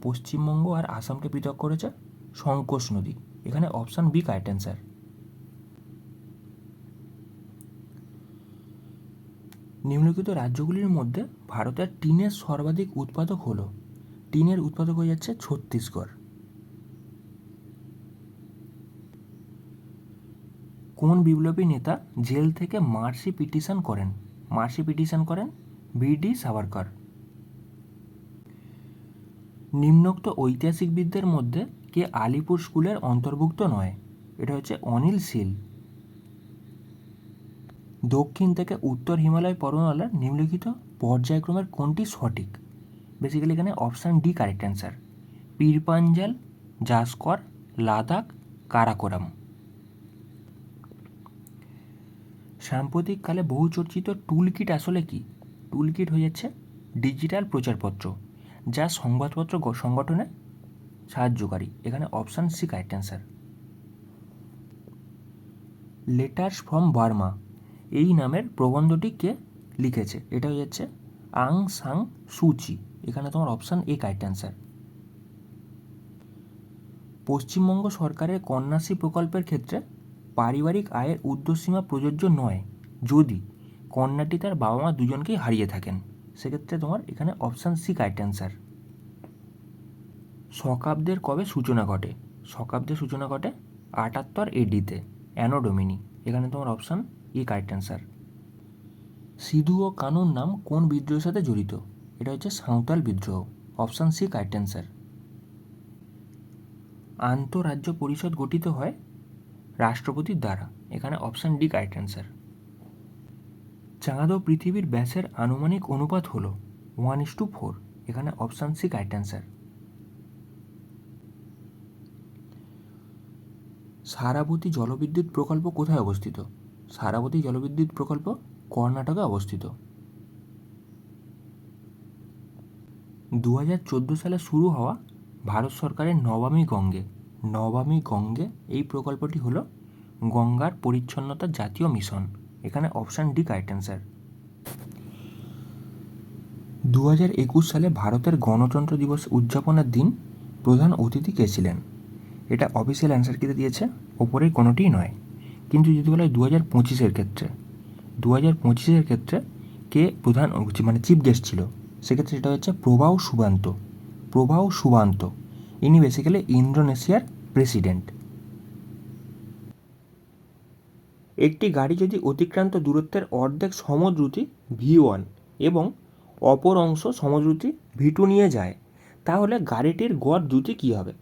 Speaker 1: পশ্চিমবঙ্গ আর আসামকে পৃথক করেছে সংকোচ নদী, এখানে অপশান বি কারেক্ট অ্যান্সার। নিম্নলিখিত রাজ্যগুলির মধ্যে ভারতের টিনের সর্বাধিক উৎপাদক হল, টিনের উৎপাদক হয়ে যাচ্ছে ছত্তিশগড়। কোন বিপ্লবী নেতা জেল থেকে মার্সি পিটিশন করেন, মার্সি পিটিশন করেন ভি.ডি. সাভারকর। নিম্নোক্ত ঐতিহাসিকবিদদের মধ্যে কে আলিপুর স্কুলের অন্তর্ভুক্ত নয়, এটা হচ্ছে অনিল শীল। দক্ষিণ থেকে উত্তর হিমালয় পর্বতমালার নিম্নলিখিত পর্যায়ক্রমের কোনটি সঠিক, বেসিক্যালি এখানে option D correct answer, Pir Panjal, Zanskar, Ladakh, Karakoram. সাম্প্রতিককালে বহুচর্চিত টুলকিট আসলে কি, টুলকিট হয়ে যাচ্ছে ডিজিটাল প্রচারপত্র যা সংবাদপত্র সংগঠনে সাহায্যকারী, এখানে option C correct answer. Letters from Burma এই নামের প্রবন্ধটি কে লিখেছে, এটা হয়ে যাচ্ছে আং সাং সুচি, এখানে তোমার option A correct answer. Paschimbanga সরকারের কন্যাশ্রী প্রকল্পের ক্ষেত্রে পারিবারিক আয়ের ঊর্ধ্বসীমা প্রযোজ্য নয় যদি কন্যাটি তার বাবা মা দুজনকেই হারিয়ে থাকেন, সেক্ষেত্রে তোমার এখানে অপশান সি কারেক্ট অ্যান্সার। শকাব্দের কবে সূচনা ঘটে, শকাব্দের সূচনা ঘটে 78 এডিতে, অ্যানো ডোমিনি, এখানে তোমার option E correct answer. Sidhu ও কানুর নাম কোন বিদ্রোহের সাথে জড়িত, এটা হচ্ছে সাঁওতাল বিদ্রোহ, অপশান সি কারেক্ট অ্যান্সার। আন্তঃরাজ্য পরিষদ গঠিত হয় রাষ্ট্রপতির দ্বারা, এখানে অপশান ডি কারেক্ট অ্যান্সার। চাঁদ ও পৃথিবীর ব্যাসের আনুমানিক অনুপাত হল 1:4, এখানে অপশান সি কারেক্ট অ্যান্সার। সারাবতী জলবিদ্যুৎ প্রকল্প কোথায় অবস্থিত, সারাবতী জলবিদ্যুৎ প্রকল্প কর্ণাটকে অবস্থিত। 2014 সালে শুরু হওয়া ভারত সরকারের নবামী গঙ্গে এই প্রকল্পটি হলো গঙ্গার পরিচ্ছন্নতা জাতীয় মিশন। এখানে অপশান ডি কারেক্ট অ্যান্সার। 2021 সালে ভারতের গণতন্ত্র দিবস উদযাপনের দিন প্রধান অতিথি কে ছিলেন? এটা অফিসিয়াল অ্যান্সার কিতে দিয়েছে, ওপরের কোনোটিই নয়। কিন্তু যদি বলা হয় 2025-এর ক্ষেত্রে, 2025-এর ক্ষেত্রে কে প্রধান মানে চিফ গেস্ট ছিল, সেক্ষেত্রে এটা হচ্ছে প্রভাও সুবান্ত। ইনি বেসিক্যালি ইন্দোনেশিয়ার প্রেসিডেন্ট। একটি গাড়ি যদি অতিক্রান্ত দূরত্বের অর্ধেক সমদ্রুতি V1 এবং অপর অংশ সমদ্রুতি V2 নিয়ে যায়, তাহলে গাড়িটির গড় দ্রুতি কী হবে?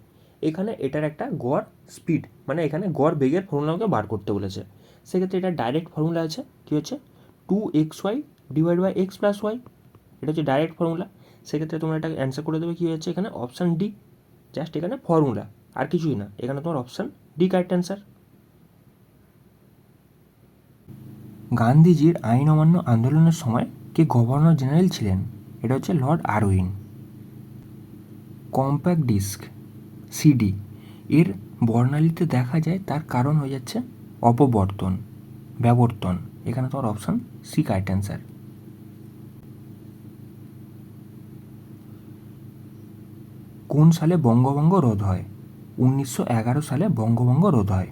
Speaker 1: এখানে এটার একটা গড় স্পিড, মানে এখানে গড় বেগের ফর্মুলাকে বার করতে বলেছে। সেক্ষেত্রে এটা ডাইরেক্ট ফর্মুলা আছে, কী হচ্ছে 2xy divide by x plus y. এটা হচ্ছে ডাইরেক্ট ফর্মুলা। সেক্ষেত্রে তোমরা এটাকে অ্যান্সার করে দেবে কী হচ্ছে এখানে অপশান ডি। জাস্ট এখানে ফর্মুলা, আর কিছুই না। এখানে তোমার অপশান ডি কারেক্ট অ্যান্সার। গান্ধীজির আইন অমান্য আন্দোলনের সময় কে গভর্নর জেনারেল ছিলেন? এটা হচ্ছে Lord Irwin. Compact disc CD এর বর্ণালীতে দেখা যায়, তার কারণ হয়ে যাচ্ছে ব্যবর্তন। এখানে তোমার অপশান সি কারেক্ট অ্যান্সার। কোন সালে বঙ্গভঙ্গ রোধ হয়? 1911 সালে বঙ্গভঙ্গ রোধ হয়।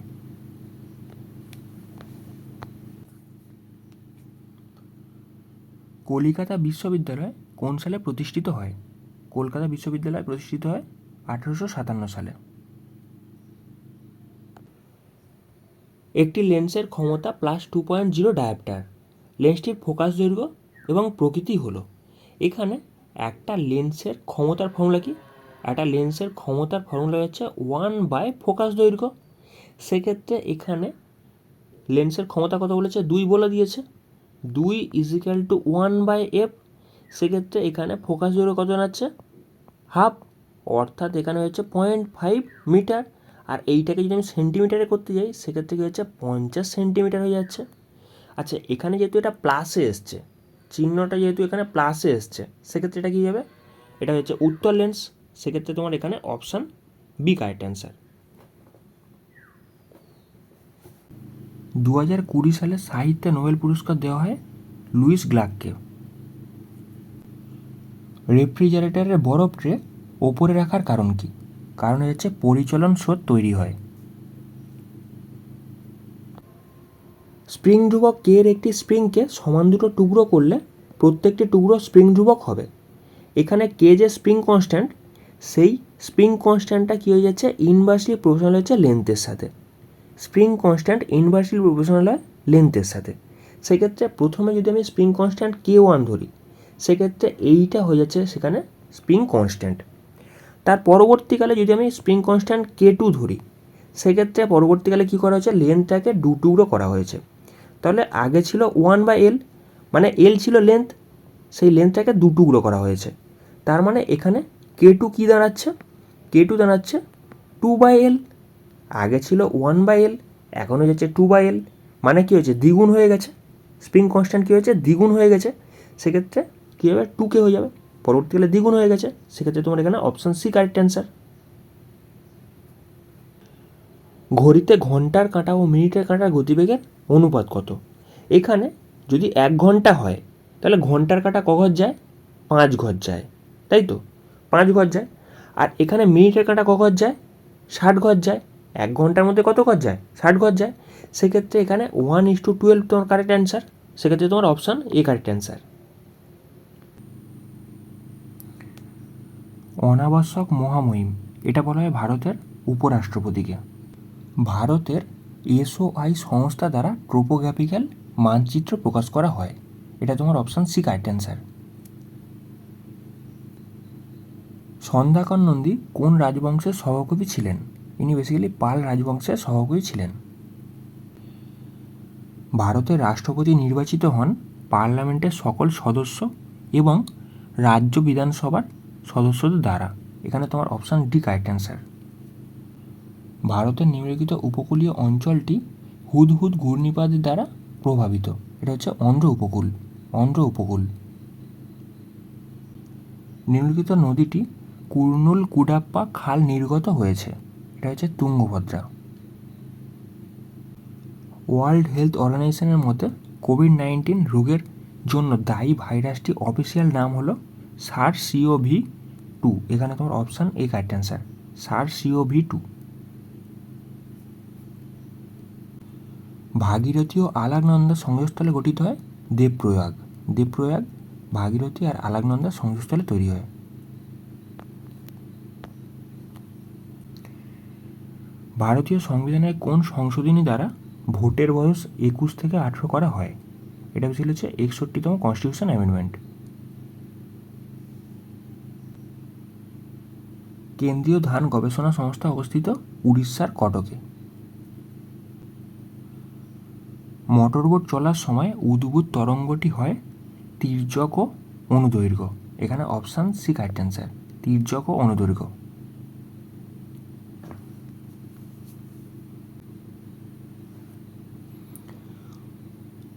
Speaker 1: কলিকাতা বিশ্ববিদ্যালয় কোন সালে প্রতিষ্ঠিত হয়? কলকাতা বিশ্ববিদ্যালয় প্রতিষ্ঠিত হয় 1857 সালে। একটি লেন্সের ক্ষমতা +2.0 ডায়াপ্টার। লেন্সটির ফোকাস দৈর্ঘ্য এবং প্রকৃতি হলো। এখানে একটা লেন্সের ক্ষমতার ফর্মুলা কি? একটা লেন্সের ক্ষমতার ফর্মুলা হচ্ছে 1/, ফোকাস দৈর্ঘ্য। সেক্ষেত্রে এখানে লেন্সের ক্ষমতা কত বলেছে? 2 বলে দিয়েছে। 2 = 1/f। সেক্ষেত্রে এখানে ফোকাস দৈর্ঘ্য কত জানাচ্ছে? হাফ, অর্থাৎ এখানে হচ্ছে 0.5 মিটার। আর এইটাকে যদি আমি সেন্টিমিটারে করতে যাই, সেক্ষেত্রে কী হচ্ছে 50 সেন্টিমিটার হয়ে যাচ্ছে। আচ্ছা, এখানে যেহেতু এটা প্লাসে এসছে, চিহ্নটা যেহেতু এখানে প্লাসে এসছে, সেক্ষেত্রে এটা কী হবে? এটা হচ্ছে উত্তর লেন্স। সেক্ষেত্রে তোমার এখানে অপশান বি কারেক্ট অ্যান্সার। 2020 সালে সাহিত্যে নোবেল পুরস্কার দেওয়া হয় লুইস গ্লাককে। রেফ্রিজারেটরের বরফ ট্রে ওপরে রাখার কারণ কি? কারণ হচ্ছে পরিচলন স্রোত তৈরি হয়। স্প্রিং ধ্রুবক কে এর একটি স্প্রিংকে সমান দুটো টুকরো করলে প্রত্যেকটি টুকরো স্প্রিং ধ্রুবক হবে। এখানে কে যে স্প্রিং কনস্ট্যান্ট, সেই স্প্রিং কনস্ট্যান্টটা কী হয়ে যাচ্ছে? ইনভার্সলি প্রপোর্শনাল হচ্ছে লেন্থের সাথে। স্প্রিং কনস্ট্যান্ট ইনভার্সলি প্রপোর্শনাল হয় লেন্থের সাথে। সেক্ষেত্রে প্রথমে যদি আমি স্প্রিং কনস্ট্যান্ট K1 ধরি, সেক্ষেত্রে এইটা হয়ে যাচ্ছে সেখানে স্প্রিং কনস্ট্যান্ট। তার পরবর্তীকালে যদি আমি স্প্রিং কনস্ট্যান্ট K2 ধরি, সেক্ষেত্রে পরবর্তীকালে কী করা হয়েছে? লেন্থটাকে দু টুকরো করা হয়েছে। তাহলে আগে ছিল 1/L, মানে L ছিল লেন্থ, সেই লেন্থটাকে দু টুকরো করা হয়েছে। তার মানে এখানে K2 কী দাঁড়াচ্ছে? K2 দাঁড়াচ্ছে 2/L। আগে ছিল 1/L, এখন হয়ে যাচ্ছে 2/L, মানে কী হয়েছে? দ্বিগুণ হয়ে গেছে। স্প্রিং কনস্ট্যান্ট কী হয়েছে? দ্বিগুণ হয়ে গেছে। সেক্ষেত্রে কী হবে? 2K হয়ে যাবে। পরবর্তীকালে দ্বিগুণ হয়ে গেছে। সেক্ষেত্রে তোমার এখানে অপশান সি কারেক্ট অ্যান্সার। ঘড়িতে ঘন্টার কাঁটা ও মিনিটের কাঁটার গতিবেগের অনুপাত কত? এখানে যদি 1 ঘন্টা হয়, তাহলে ঘন্টার কাঁটা ক ঘর যায়? 5 ঘর যায়, তাই তো? 5 ঘর যায়। আর এখানে মিনিটের কাঁটা ক ঘর যায়? 60 ঘর যায়। 1 ঘন্টার মধ্যে কত ঘর যায়? 60 ঘর যায়। সেক্ষেত্রে এখানে 1:12 তোমার কারেক্ট অ্যান্সার। সেক্ষেত্রে তোমার অপশান এ কারেক্ট অ্যান্সার। অনাবশ্যক মহামহিম এটা বলা হয় ভারতের উপরাষ্ট্রপতিকে। ভারতের SOI সংস্থা দ্বারা ট্রোপোগ্রাফিক্যাল মানচিত্র প্রকাশ করা হয়। এটা তোমার option C correct answer. Sandhyakar Nandi কোন রাজবংশের সহকবি ছিলেন? ইনি বেসিক্যালি পাল রাজবংশের সহকবি ছিলেন। ভারতের রাষ্ট্রপতি নির্বাচিত হন পার্লামেন্টের সকল সদস্য এবং রাজ্য বিধানসভার সদস্যদের দ্বারা। এখানে তোমার অপশান ডি কারেক্ট অ্যান্সার। ভারতের নিম্নলিখিত উপকূলীয় অঞ্চলটি হুদহুদ ঘূর্ণিপাতের দ্বারা প্রভাবিত। এটা হচ্ছে অন্ধ্র উপকূল। নিম্নলিখিত নদীটি কুর্নুল কুডাপ্পা খাল নির্গত হয়েছে? এটা হচ্ছে তুঙ্গভদ্রা। ওয়ার্ল্ড হেলথ অর্গানাইজেশনের মতে কোভিড-19 রোগের জন্য দায়ী ভাইরাসটি অফিসিয়াল নাম হলো SARS-CoV-2। এখানে তোমার option A correct answer, SARS-CoV-2। Bhagirathi ও আলাকনন্দা সংযোগস্থলে গঠিত হয় দেবপ্রয়াগ। দেবপ্রয়াগ ভাগীরথী আর আলাকনন্দার সংযোগস্থলে তৈরি হয়। ভারতীয় সংবিধানের কোন সংশোধনী দ্বারা ভোটের বয়স 21 থেকে 18 করা হয়? এটা ছিল 61তম কনস্টিটিউশন অ্যামেন্ডমেন্ট। কেন্দ্রীয় ধান গবেষণা সংস্থা অবস্থিত উড়িষ্যার কটকে। মোটরবোট চলার সময় উদ্ভূত তরঙ্গটি হয় তির্যক ও অনুদৈর্ঘ্য। এখানে অপশান সি কারেক্ট অ্যান্সার, তির্যক ও অনুদৈর্ঘ্য।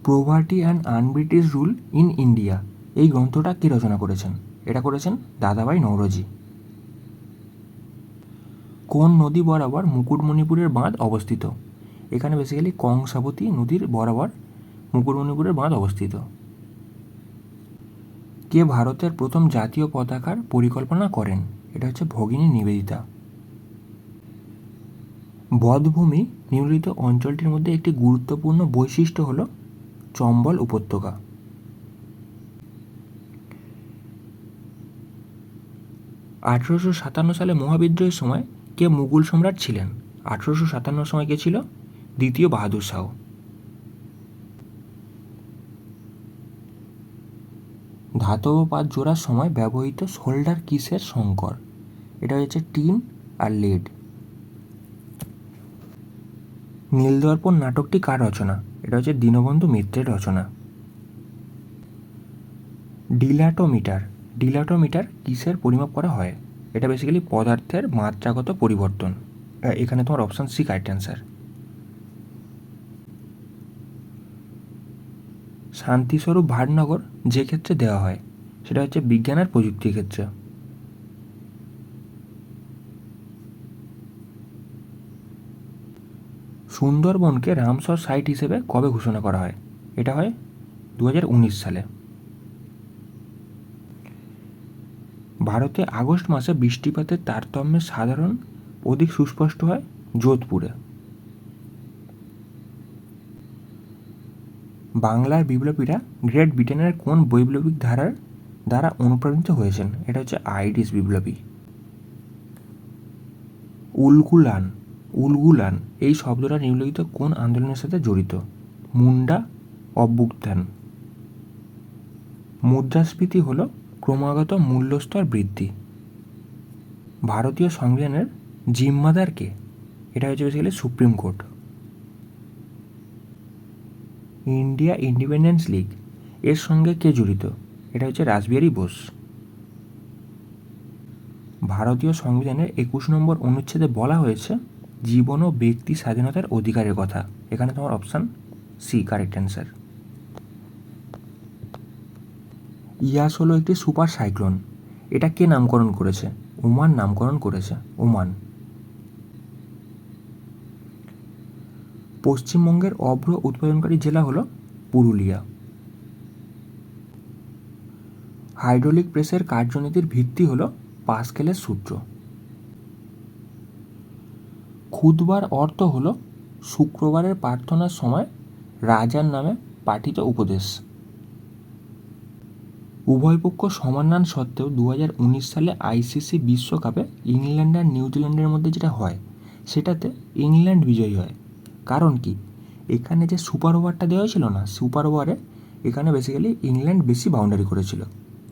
Speaker 1: Poverty and unBritish rule in India এই গ্রন্থটা কে রচনা করেছেন? এটা করেছেন দাদাভাই নওরোজি। কোন নদী বরাবর মুকুটমণিপুরের বাঁধ অবস্থিত? এখানে বেসিক্যালি কংসাবতী নদীর বরাবর মুকুটমণিপুরের বাঁধ অবস্থিত। কে ভারতের প্রথম জাতীয় পতাকার পরিকল্পনা করেন? এটা হচ্ছে ভগিনী নিবেদিতা। বধ্যভূমি নিম্নলিখিত অঞ্চলটির মধ্যে একটি গুরুত্বপূর্ণ বৈশিষ্ট্য হল চম্বল উপত্যকা। আঠেরোশো 57 সালে মহাবিদ্রোহের সময় কে মুঘল সম্রাট ছিলেন? 1857 সময় কে ছিল? দ্বিতীয় বাহাদুর শাহ। ধাতব পাত জোড়ার সময় ব্যবহৃত শোল্ডার কিসের সংকর? এটা হচ্ছে টিন আর লেড। নীলদর্পণ নাটকটি কার রচনা? এটা হচ্ছে দীনবন্ধু মিত্রের রচনা। ডিলাটোমিটার, ডিলাটোমিটার কিসের পরিমাপ করা হয়? এটা বেসিক্যালি পদার্থের মাত্রাগত পরিবর্তন। এখানে তোমার option C correct answer. Shanti Swarup Bhatnagar যে ক্ষেত্রে দেওয়া হয় সেটা হচ্ছে বিজ্ঞান আর প্রযুক্তির ক্ষেত্রে। সুন্দরবনকে রামসর সাইট হিসেবে কবে ঘোষণা করা হয়? এটা হয় 2019 সালে। ভারতে আগস্ট মাসে বৃষ্টিপাতের তারতম্যে সাধারণ অধিক সুস্পষ্ট হয় যোধপুরে। বাংলার বিপ্লবীরা গ্রেট ব্রিটেনের কোন বৈপ্লবিক ধারার দ্বারা অনুপ্রাণিত হয়েছেন? এটা হচ্ছে আইরিশ বিপ্লবী। উলগুলান, উলগুলান এই শব্দটা নিম্নলিখিত কোন আন্দোলনের সাথে জড়িত? মুন্ডা অভ্যুত্থান। মুদ্রাস্ফীতি হল ক্রমাগত মূল্যস্তর বৃদ্ধি। ভারতীয় সংবিধানের জিম্মাদার কে? এটা হচ্ছে basically supreme court. India independence league এর সঙ্গে কে জড়িত? এটা হচ্ছে রাসবিহারী বোস। ভারতীয় সংবিধানের 21 নম্বর অনুচ্ছেদে বলা হয়েছে জীবন ও ব্যক্তি স্বাধীনতার অধিকারের কথা। এখানে তোমার অপশান সি কারেক্ট অ্যান্সার। ইয়াস হলো একটি সুপার সাইক্লোন। এটা কে নামকরণ করেছে? ওমান নামকরণ করেছে, ওমান। পশ্চিমবঙ্গের অভ্র উৎপাদনকারী জেলা হলো পুরুলিয়া। হাইড্রোলিক প্রেসের কার্যনীতির ভিত্তি হলো পাস্কেলের সূত্র। খুতবার অর্থ হলো শুক্রবারের প্রার্থনার সময় রাজার নামে পাঠিত উপদেশ। উভয় পক্ষ সমান রান সত্ত্বেও 2019 সালে আইসিসি বিশ্বকাপে ইংল্যান্ড আর নিউজিল্যান্ডের মধ্যে যেটা হয় সেটাতে ইংল্যান্ড বিজয়ী হয়। কারণ কি? এখানে যে সুপার ওভারটা দেওয়া হয়েছিল না, সুপার ওভারে এখানে বেসিক্যালি ইংল্যান্ড বেশি বাউন্ডারি করেছিল,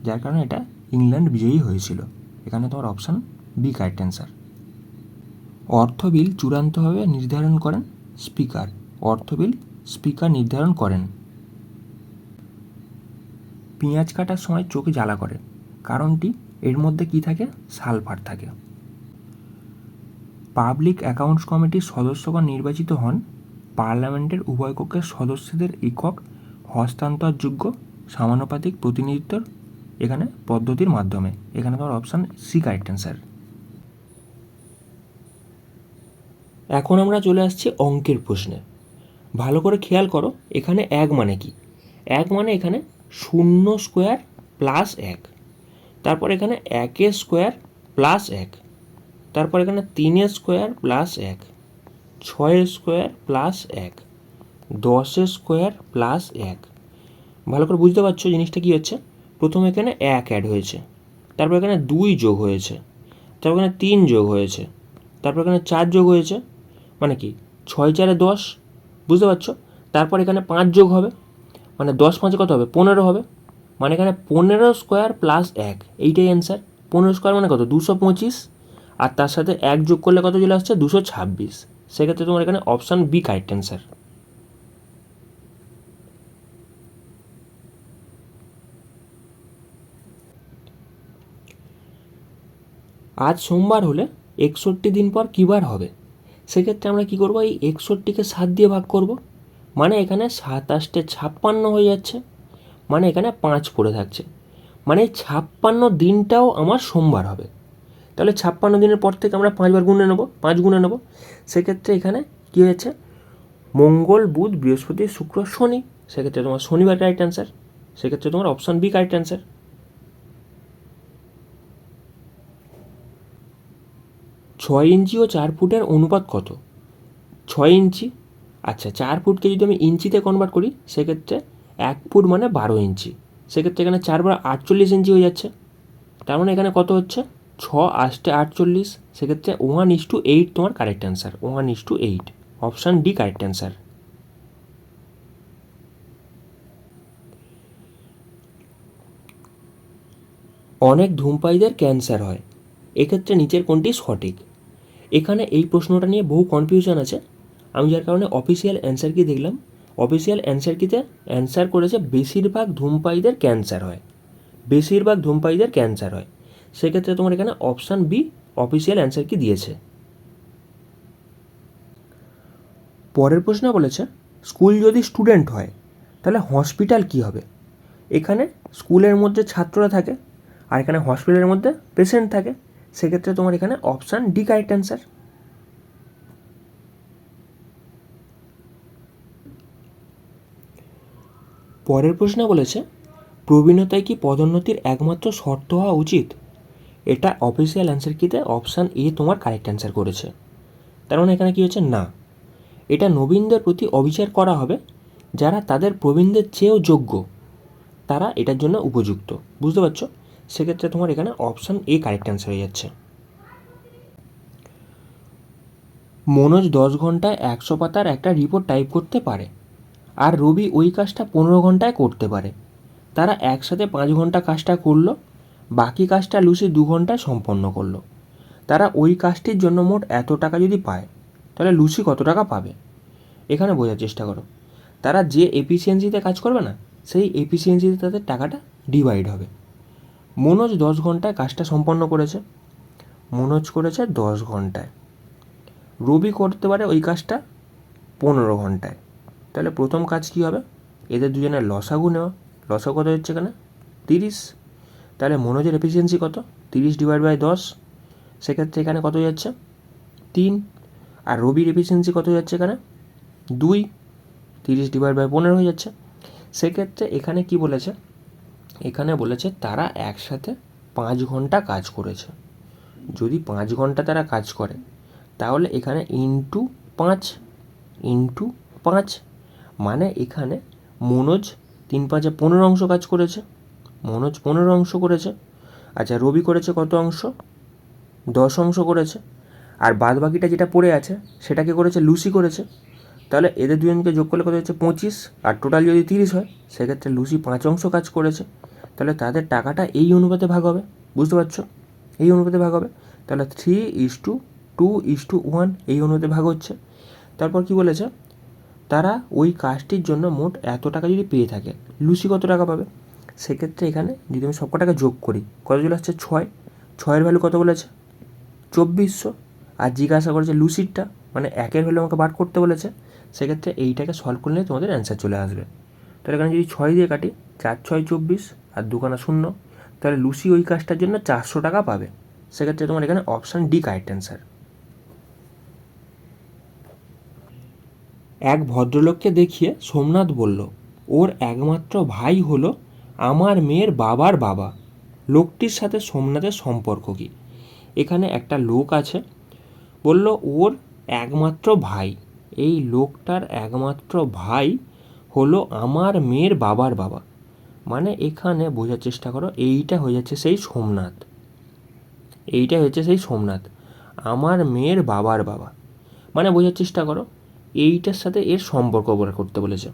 Speaker 1: যার কারণে এটা ইংল্যান্ড বিজয়ী হয়েছিল। এখানে তোমার অপশান বি কারেক্ট অ্যান্সার। অর্থ বিল চূড়ান্তভাবে নির্ধারণ করেন স্পিকার। অর্থ বিল স্পিকার নির্ধারণ করেন। পেঁয়াজ কাটার সময় চোখে জ্বালা করে, কারণটি এর মধ্যে কি থাকে? সালফার থাকে। পাবলিক অ্যাকাউন্টস কমিটির সদস্যগণ নির্বাচিত হন পার্লামেন্টের উভয় কক্ষের সদস্যদের একক হস্তান্তরযোগ্য সমানুপাতিক প্রতিনিধিত্বর এখানে পদ্ধতির মাধ্যমে। এখানে তোমার অপশান সি কারেক্ট অ্যান্সার। এখন আমরা চলে আসছি অঙ্কের প্রশ্নে। ভালো করে খেয়াল করো, এখানে এক মানে কি? এক মানে এখানে 0 স্কোয়ার প্লাস 1, তারপর এখানে 1 স্কোয়ার প্লাস 1, তারপর এখানে 3 square plus 1, 6 square plus 1, 10 square plus 1। ভালো করে বুঝতে পারছো জিনিসটা কী হচ্ছে? প্রথমে এখানে 1 অ্যাড হয়েছে, তারপর এখানে 2 যোগ হয়েছে, তারপর এখানে 3 যোগ হয়েছে, তারপর এখানে 4 যোগ হয়েছে, মানে কি 6 4 10, বুঝতে পারছো? তারপর এখানে 5 যোগ হবে, মানে 10 5 কত হবে? 15 হবে, মানে এখানে 15 স্কোয়ার প্লাস 1, এইটাই অ্যান্সার। 15 স্কোয়ার মানে কত? 225, আর তার সাথে 1 যোগ করলে কত চলে আসছে? 226। সেক্ষেত্রে তোমার এখানে অপশান বি কারেক্ট অ্যান্সার। আজ সোমবার হলে 61 দিন পর কী বার হবে? সেক্ষেত্রে আমরা কী করবো? এই 61কে 7 দিয়ে ভাগ করব, মানে এখানে 7 8 56 হয়ে যাচ্ছে, মানে এখানে 5 পড়ে থাকছে, মানে এই 56 দিনটাও আমার সোমবার হবে। তাহলে 56 দিনের পর থেকে আমরা 5 বার গুণে নেবো, 5 গুণে নেবো। সেক্ষেত্রে এখানে কী হয়েছে? মঙ্গল বুধ বৃহস্পতি শুক্র শনি, সেক্ষেত্রে তোমার শনিবার কারেক্ট অ্যান্সার। সেক্ষেত্রে তোমার অপশান বি কারেক্ট অ্যান্সার। 6 ইঞ্চি ও 4 ফুটের অনুপাত কত? 6 ইঞ্চি। আচ্ছা, 4 ফুটকে যদি আমি ইঞ্চিতে কনভার্ট করি, সেক্ষেত্রে 1 ফুট মানে 12 ইঞ্চি। সেক্ষেত্রে এখানে 4 বার 48 ইঞ্চি হয়ে যাচ্ছে। তার মানে এখানে কত হচ্ছে? 6 8 48। সেক্ষেত্রে 1:8 তোমার correct answer. 1:8, option D correct answer. অনেক ধূমপায়ীদের ক্যান্সার হয়, এক্ষেত্রে নিচের কোনটি সঠিক? এখানে এই প্রশ্নটা নিয়ে বহু কনফিউশন আছে, আমি যার কারণে অফিসিয়াল অ্যান্সার কি দেখলাম। অফিসিয়াল অ্যান্সার কিতে অ্যান্সার করেছে বেশিরভাগ ধূমপায়ীদের ক্যান্সার হয়, বেশিরভাগ ধূমপায়ীদের ক্যান্সার হয়। সেক্ষেত্রে তোমার এখানে অপশান বি অফিসিয়াল অ্যান্সার কি দিয়েছে। পরের প্রশ্ন বলেছে, স্কুল যদি স্টুডেন্ট হয় তাহলে হসপিটাল কি হবে? এখানে স্কুলের মধ্যে ছাত্ররা থাকে, আর এখানে হসপিটালের মধ্যে পেশেন্ট থাকে। সেক্ষেত্রে তোমার এখানে অপশান ডি কারেক্ট অ্যান্সার। পরের প্রশ্ন বলেছে, প্রবীণতায় কি পদোন্নতির একমাত্র শর্ত হওয়া উচিত? এটা অফিসিয়াল অ্যান্সার কিতে অপশান এ তোমার কারেক্ট অ্যান্সার করেছে। তার মানে এখানে কী হচ্ছে? না, এটা নবীনদের প্রতি অবিচার করা হবে, যারা তাদের প্রবীণদের চেয়েও যোগ্য, তারা এটার জন্য উপযুক্ত, বুঝতে পারছো? সেক্ষেত্রে তোমার এখানে অপশান এ কারেক্ট অ্যান্সার হয়ে যাচ্ছে। মনোজ 10 ঘন্টায় 100 পাতার একটা রিপোর্ট টাইপ করতে পারে, আর রবি ওই কাজটা 15 ঘন্টায় করতে পারে। তারা একসাথে 5 ঘন্টা কাজটা করলো, বাকি কাজটা লুসি 2 ঘন্টায় সম্পন্ন করলো। তারা ওই কাজটির জন্য মোট এত টাকা যদি পায়, তাহলে লুসি কত টাকা পাবে? এখানে বোঝার চেষ্টা করো, তারা যে এফিসিয়েন্সিতে কাজ করবে না, সেই এফিসিয়েন্সিতে তাদের টাকাটা ডিভাইড হবে। মনোজ 10 ঘন্টায় কাজটা সম্পন্ন করেছে, মনোজ করেছে 10 ঘন্টায়, রবি করতে পারে ওই কাজটা 15 ঘন্টায়। তাহলে প্রথম কাজ কী হবে? এদের দুজনের লসাগু নেওয়া। লসাগু কত হচ্ছে এখানে? 30। তাহলে মনোজের এফিসিয়েন্সি কত? 30/10। সেক্ষেত্রে এখানে কত যাচ্ছে? 3। আর রবির এফিসিয়েন্সি কত যাচ্ছে এখানে? 2। 30/15 হয়ে যাচ্ছে। সেক্ষেত্রে এখানে কি বলেছে? এখানে বলেছে তারা একসাথে 5 ঘন্টা কাজ করেছে। যদি 5 ঘন্টা তারা কাজ করে, তাহলে এখানে ইন্টু 5, মানে এখানে মনোজ 3 5 15 অংশ কাজ করেছে, মনোজ 15 অংশ করেছে। আচ্ছা, রবি করেছে কত অংশ? 10 অংশ করেছে। আর বাদ বাকিটা যেটা পড়ে আছে সেটাকে করেছে লুসি করেছে। তাহলে এদের দুজনকে যোগ করলে কত হচ্ছে? 25, আর টোটাল যদি 30 হয়, সেক্ষেত্রে লুসি 5 অংশ কাজ করেছে। তাহলে তাদের টাকাটা এই অনুপাতে ভাগ হবে, বুঝতে পারছো? এই অনুপাতে ভাগ হবে। তাহলে 3:2:1 এই অনুপাতে ভাগ হচ্ছে। তারপর কি বলেছে? তারা ওই কাজটির জন্য মোট এত টাকা যদি পেয়ে থাকে, লুসি কত টাকা পাবে? সেক্ষেত্রে এখানে যদি আমি সব কটাকে যোগ করি, কত চলে আসছে? 6। 6-এর ভ্যালু কত বলেছে? 2400। আর জিজ্ঞাসা করেছে লুসিরটা, মানে 1-এর ভ্যালু আমাকে বার করতে বলেছে। সেক্ষেত্রে এইটাকে সলভ করলে তোমাদের অ্যান্সার চলে আসবে। তাহলে এখানে যদি 6 দিয়ে কাটি, 4 6 24, আর 2 0, তাহলে লুসি ওই কাজটার জন্য 400 টাকা পাবে। সেক্ষেত্রে তোমার এখানে অপশান ডি কারেক্ট অ্যান্সার। এক ভদ্রলোককে দেখিয়ে সোমনাথ বলল, ওর একমাত্র ভাই হলো আমার মেয়ের বাবার বাবা। লোকটির সাথে সোমনাথের সম্পর্ক কী? এখানে একটা লোক আছে, বলল ওর একমাত্র ভাই, এই লোকটার একমাত্র ভাই হলো আমার মেয়ের বাবার বাবা। মানে এখানে বোঝার চেষ্টা করো, এইটা হয়ে যাচ্ছে সেই সোমনাথ, এইটা হচ্ছে সেই সোমনাথ, আমার মেয়ের বাবার বাবা। মানে বোঝার চেষ্টা করো, এইটার সাথে এর সম্পর্ক বার করতে বলেছে,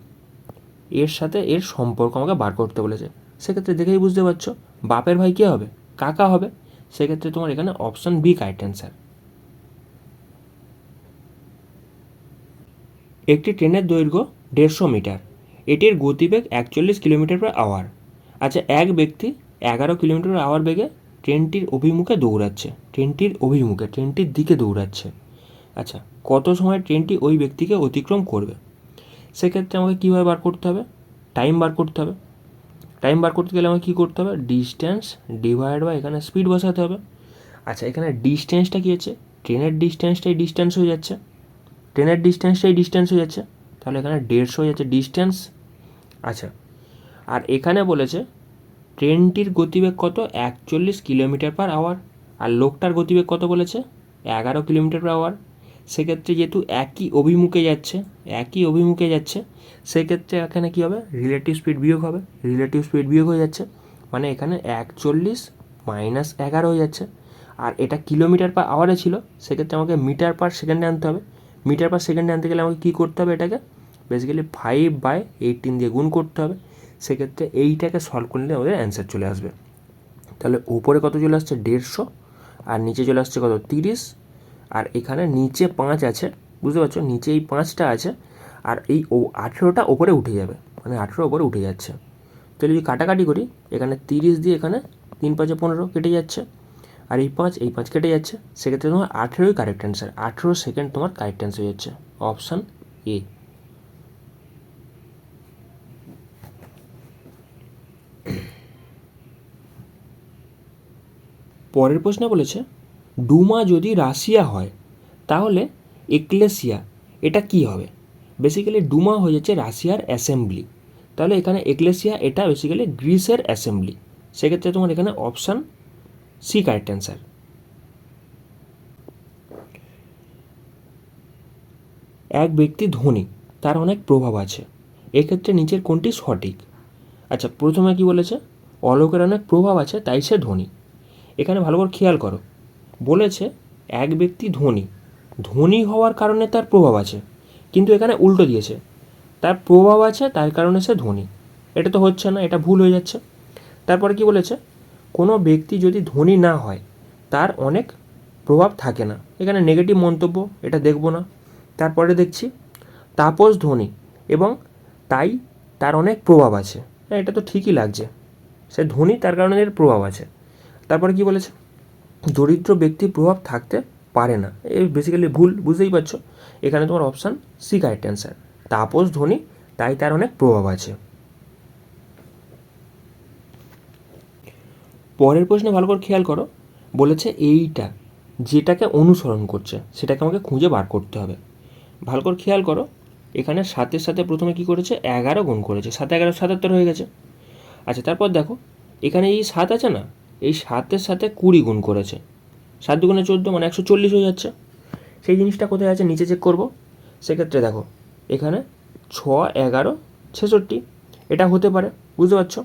Speaker 1: এর সাথে এর সম্পর্ক আমাকে বার করতে বলেছে। সেক্ষেত্রে দেখেই বুঝতে পারছো বাপের ভাই কে হবে? কাকা হবে। সেক্ষেত্রে তোমার এখানে অপশান বি কারেক্ট অ্যান্সার। একটি ট্রেনের দৈর্ঘ্য 150 মিটার, এটির গতিবেগ 41 কিলোমিটার/আওয়ার। আচ্ছা, এক ব্যক্তি 11 কিলোমিটার/আওয়ার বেগে ট্রেনটির অভিমুখে দৌড়াচ্ছে, ট্রেনটির দিকে দৌড়াচ্ছে। আচ্ছা, কত সময় ট্রেনটি ওই ব্যক্তিকে অতিক্রম করবে? সেক্ষেত্রে আমাকে কীভাবে বার করতে হবে? টাইম বার করতে হবে। টাইম বার করতে গেলে আমাকে কী করতে হবে? ডিস্টেন্স ডিভাইড বাই এখানে স্পিড বসাতে হবে। আচ্ছা, এখানে ডিস্টেন্সটা কী হচ্ছে? ট্রেনের ডিস্টেন্সটাই ডিস্টেন্স হয়ে যাচ্ছে, তাহলে এখানে 150 হয়ে যাচ্ছে ডিস্টেন্স। আচ্ছা, আর এখানে বলেছে ট্রেনটির গতিবেগ কত? 41 কিলোমিটার/আওয়ার, আর লোকটার গতিবেগ কত বলেছে? 11 কিলোমিটার/আওয়ার। সেক্ষেত্রে যেহেতু একই অভিমুখে যাচ্ছে, সেক্ষেত্রে এখানে কী হবে? রিলেটিভ স্পিড বিয়োগ হয়ে যাচ্ছে। মানে এখানে 41 মাইনাস 11 হয়ে যাচ্ছে। আর এটা কিলোমিটার/আওয়ারে ছিল, সেক্ষেত্রে আমাকে মিটার/সেকেন্ডে আনতে হবে। মিটার/সেকেন্ডে আনতে গেলে আমাকে কী করতে হবে? এটাকে বেসিক্যালি 5/18 দিয়ে গুণ করতে হবে। সেক্ষেত্রে এইটাকে সলভ করলে আমাদের অ্যান্সার চলে আসবে। তাহলে উপরে কত চলে আসছে? 150, আর নিচে চলে আসছে কত? 30, আর এখানে নিচে 5 আছে, বুঝতে পারছো? নিচে এই 5টা আছে, আর এই 18টা ওপরে উঠে যাবে, মানে 18 ওপরে উঠে যাচ্ছে। তাহলে যদি কাটাকাটি করি, এখানে 30 দিয়ে এখানে 3 5 15 কেটে যাচ্ছে, আর এই 5 কেটে যাচ্ছে। সেক্ষেত্রে তোমার 18ই কারেক্ট অ্যান্সার, 18 সেকেন্ড তোমার কারেক্ট অ্যান্সার হয়ে যাচ্ছে অপশান এ। পরের প্রশ্নে বলেছে, ডুমা যদি রাশিয়া হয় তাহলে এক্লেসিয়া এটা কি হবে? বেসিক্যালি ডুমা হয়ে যাচ্ছে রাশিয়ার অ্যাসেম্বলি, তাহলে এখানে এক্লেসিয়া এটা বেসিক্যালি গ্রিসের অ্যাসেম্বলি। সেক্ষেত্রে তোমার এখানে অপশান সি কারেক্ট অ্যান্সার। এক ব্যক্তি ধনী, তার অনেক প্রভাব আছে, এক্ষেত্রে নিচের কোনটি সঠিক? আচ্ছা, প্রথমে কি বলেছে? অলোকের অনেক প্রভাব আছে তাই সে ধনী। এখানে ভালো করে খেয়াল করো, বলেছে এক ব্যক্তি ধনী হওয়ার কারণে তার প্রভাব আছে, কিন্তু এখানে উল্টো দিয়েছে, তার প্রভাব আছে তার কারণে সে ধনী। এটা তো হচ্ছে না, এটা ভুল হয়ে যাচ্ছে। তারপরে কি বলেছে? কোনো ব্যক্তি যদি ধনী না হয় তার অনেক প্রভাব থাকে না, এখানে নেগেটিভ মন্তব্য, এটা দেখব না। তারপরে দেখছি তাপস ধনী এবং তাই তার অনেক প্রভাব আছে, এটা তো ঠিকই লাগছে, সে ধনী তার কারণে এর প্রভাব আছে। তারপরে কি বলেছে? দরিদ্র ব্যক্তির প্রভাব থাকতে পারে না, এই বেসিক্যালি ভুল, বুঝতেই পারছো। এখানে তোমার option C correct answer, Tapas ধনী তাই তার অনেক প্রভাব আছে। পরের প্রশ্নে ভালো করে খেয়াল করো, বলেছে এইটা যেটাকে অনুসরণ করছে সেটাকে আমাকে খুঁজে বার করতে হবে। ভালো করে খেয়াল করো, এখানে 7-এর সাথে প্রথমে কি করেছে? 11 গুণ করেছে, 7 11 77 হয়ে গেছে। আচ্ছা, তারপর দেখো এখানে এই 7 আছে না, এই 7-এর সাথে 20 গুণ করেছে, 7 দুগুণে 14 মানে 140 হয়ে যাচ্ছে। সেই জিনিসটা কোথায় আছে? নিচে চেক করব। সেক্ষেত্রে দেখো এখানে 6 11 66, এটা হতে পারে, বুঝতে পারছো।